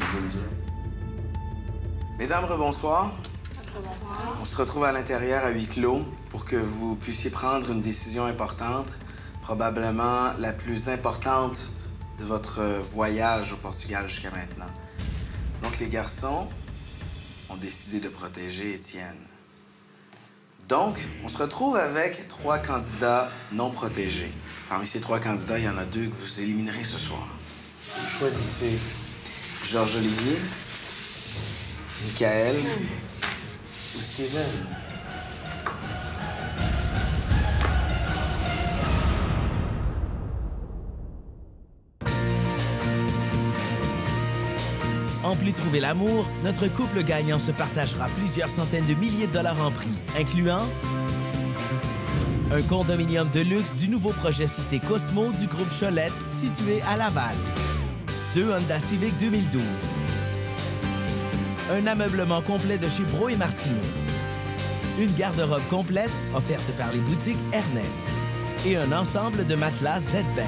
Je veux le dire. Mesdames, rebonsoir. On se retrouve à l'intérieur à huis clos pour que vous puissiez prendre une décision importante, probablement la plus importante de votre voyage au Portugal jusqu'à maintenant. Donc, les garçons ont décidé de protéger Étienne. Donc, on se retrouve avec 3 candidats non protégés. Parmi ces 3 candidats, il y en a 2 que vous éliminerez ce soir. Vous choisissez Georges-Olivier, Michael ou Steven. En plus de trouver l'amour, notre couple gagnant se partagera plusieurs centaines de milliers de dollars en prix, incluant un condominium de luxe du nouveau projet Cité Cosmo du groupe Cholette, situé à Laval, 2 Honda Civic 2012, un ameublement complet de chez Bro et Martineau, une garde-robe complète offerte par les boutiques Ernest et un ensemble de matelas Z-Bank.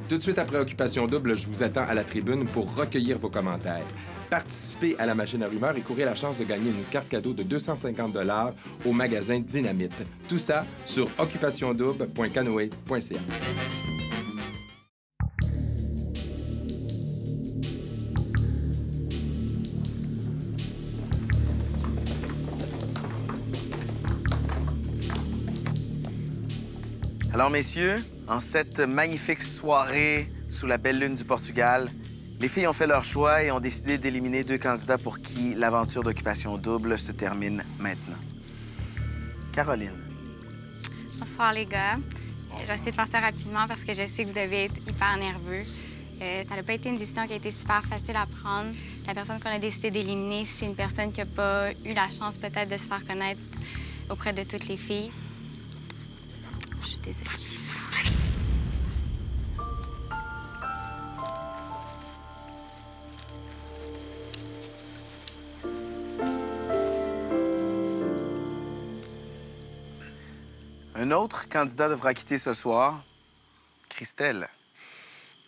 Tout de suite après Occupation Double, je vous attends à la tribune pour recueillir vos commentaires. Participez à la machine à rumeurs et courez la chance de gagner une carte cadeau de 250 $ au magasin Dynamite. Tout ça sur occupationdouble.canoë.ca. Alors, messieurs, en cette magnifique soirée sous la belle lune du Portugal, les filles ont fait leur choix et ont décidé d'éliminer 2 candidats pour qui l'aventure d'Occupation Double se termine maintenant. Caroline. Bonsoir, les gars. Je vais essayer de faire ça rapidement parce que je sais que vous devez être hyper nerveux. Ça n'a pas été une décision qui a été super facile à prendre. La personne qu'on a décidé d'éliminer, c'est une personne qui n'a pas eu la chance peut-être de se faire connaître auprès de toutes les filles. Je suis désolée. Un autre candidat devra quitter ce soir, Christelle.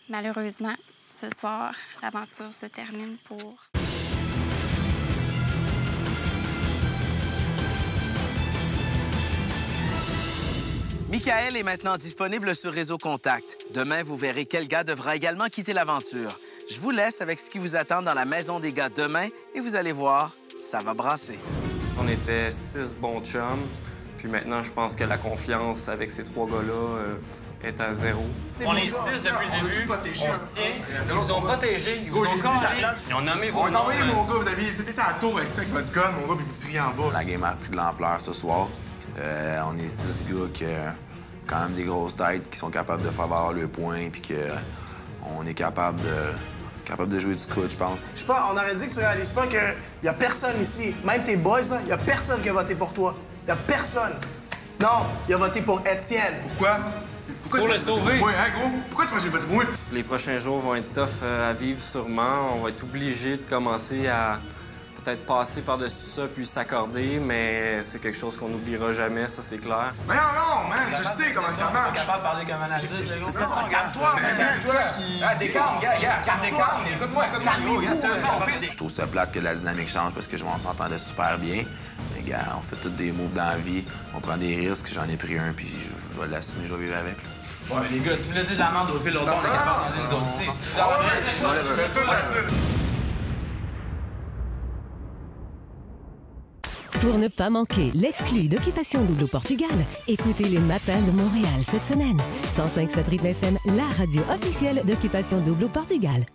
Malheureusement, ce soir, l'aventure se termine pour... Michael est maintenant disponible sur Réseau Contact. Demain, vous verrez quel gars devra également quitter l'aventure. Je vous laisse avec ce qui vous attend dans la maison des gars demain et vous allez voir, ça va brasser. On était 6 bons chums. Puis maintenant, je pense que la confiance avec ces 3 gars-là est à 0. On est 6 depuis le début, on se tient. Ils nous ont protégés, ils vous ont collé. Ils ont nommé vos noms. Envoyez mon gars, vous avez fait ça à la tour avec ça, avec votre gun, mon gars, puis vous tirez en bas. La game a pris de l'ampleur ce soir. On est 6 gars qui ont quand même des grosses têtes, qui sont capables de faire valoir le point, puis qu'on est capable de jouer du coup, je pense. Je sais pas, on aurait dit que tu réalises pas qu'il y a personne ici, même tes boys, là, il y a personne qui a voté pour toi. Il y a personne. Non, il a voté pour Étienne. Pourquoi? Pour le sauver. Ouais, hein, gros? Pourquoi toi, j'ai voté pour moi? Les prochains jours vont être tough à vivre sûrement. On va être obligé de commencer à peut-être passer par-dessus ça puis s'accorder, mais c'est quelque chose qu'on n'oubliera jamais, ça c'est clair. Mais non, man, tu sais comment ça marche. capable de parler comme un adulte. Calme-toi, Décalme, gars, décalme. Écoute-moi, Je trouve ça plate que la dynamique change parce que on s'entendait super bien. Mais gars, on fait tous des moves dans la vie, on prend des risques, j'en ai pris un, puis je vais l'assumer, je vais vivre avec. Ouais, mais les gars, si vous voulez dire de la merde au fil, l'autre bord, on est capable de nous autres aussi. Pour ne pas manquer l'exclu d'Occupation Double au Portugal, écoutez les matins de Montréal cette semaine. 105.7 Rythme FM, la radio officielle d'Occupation Double au Portugal.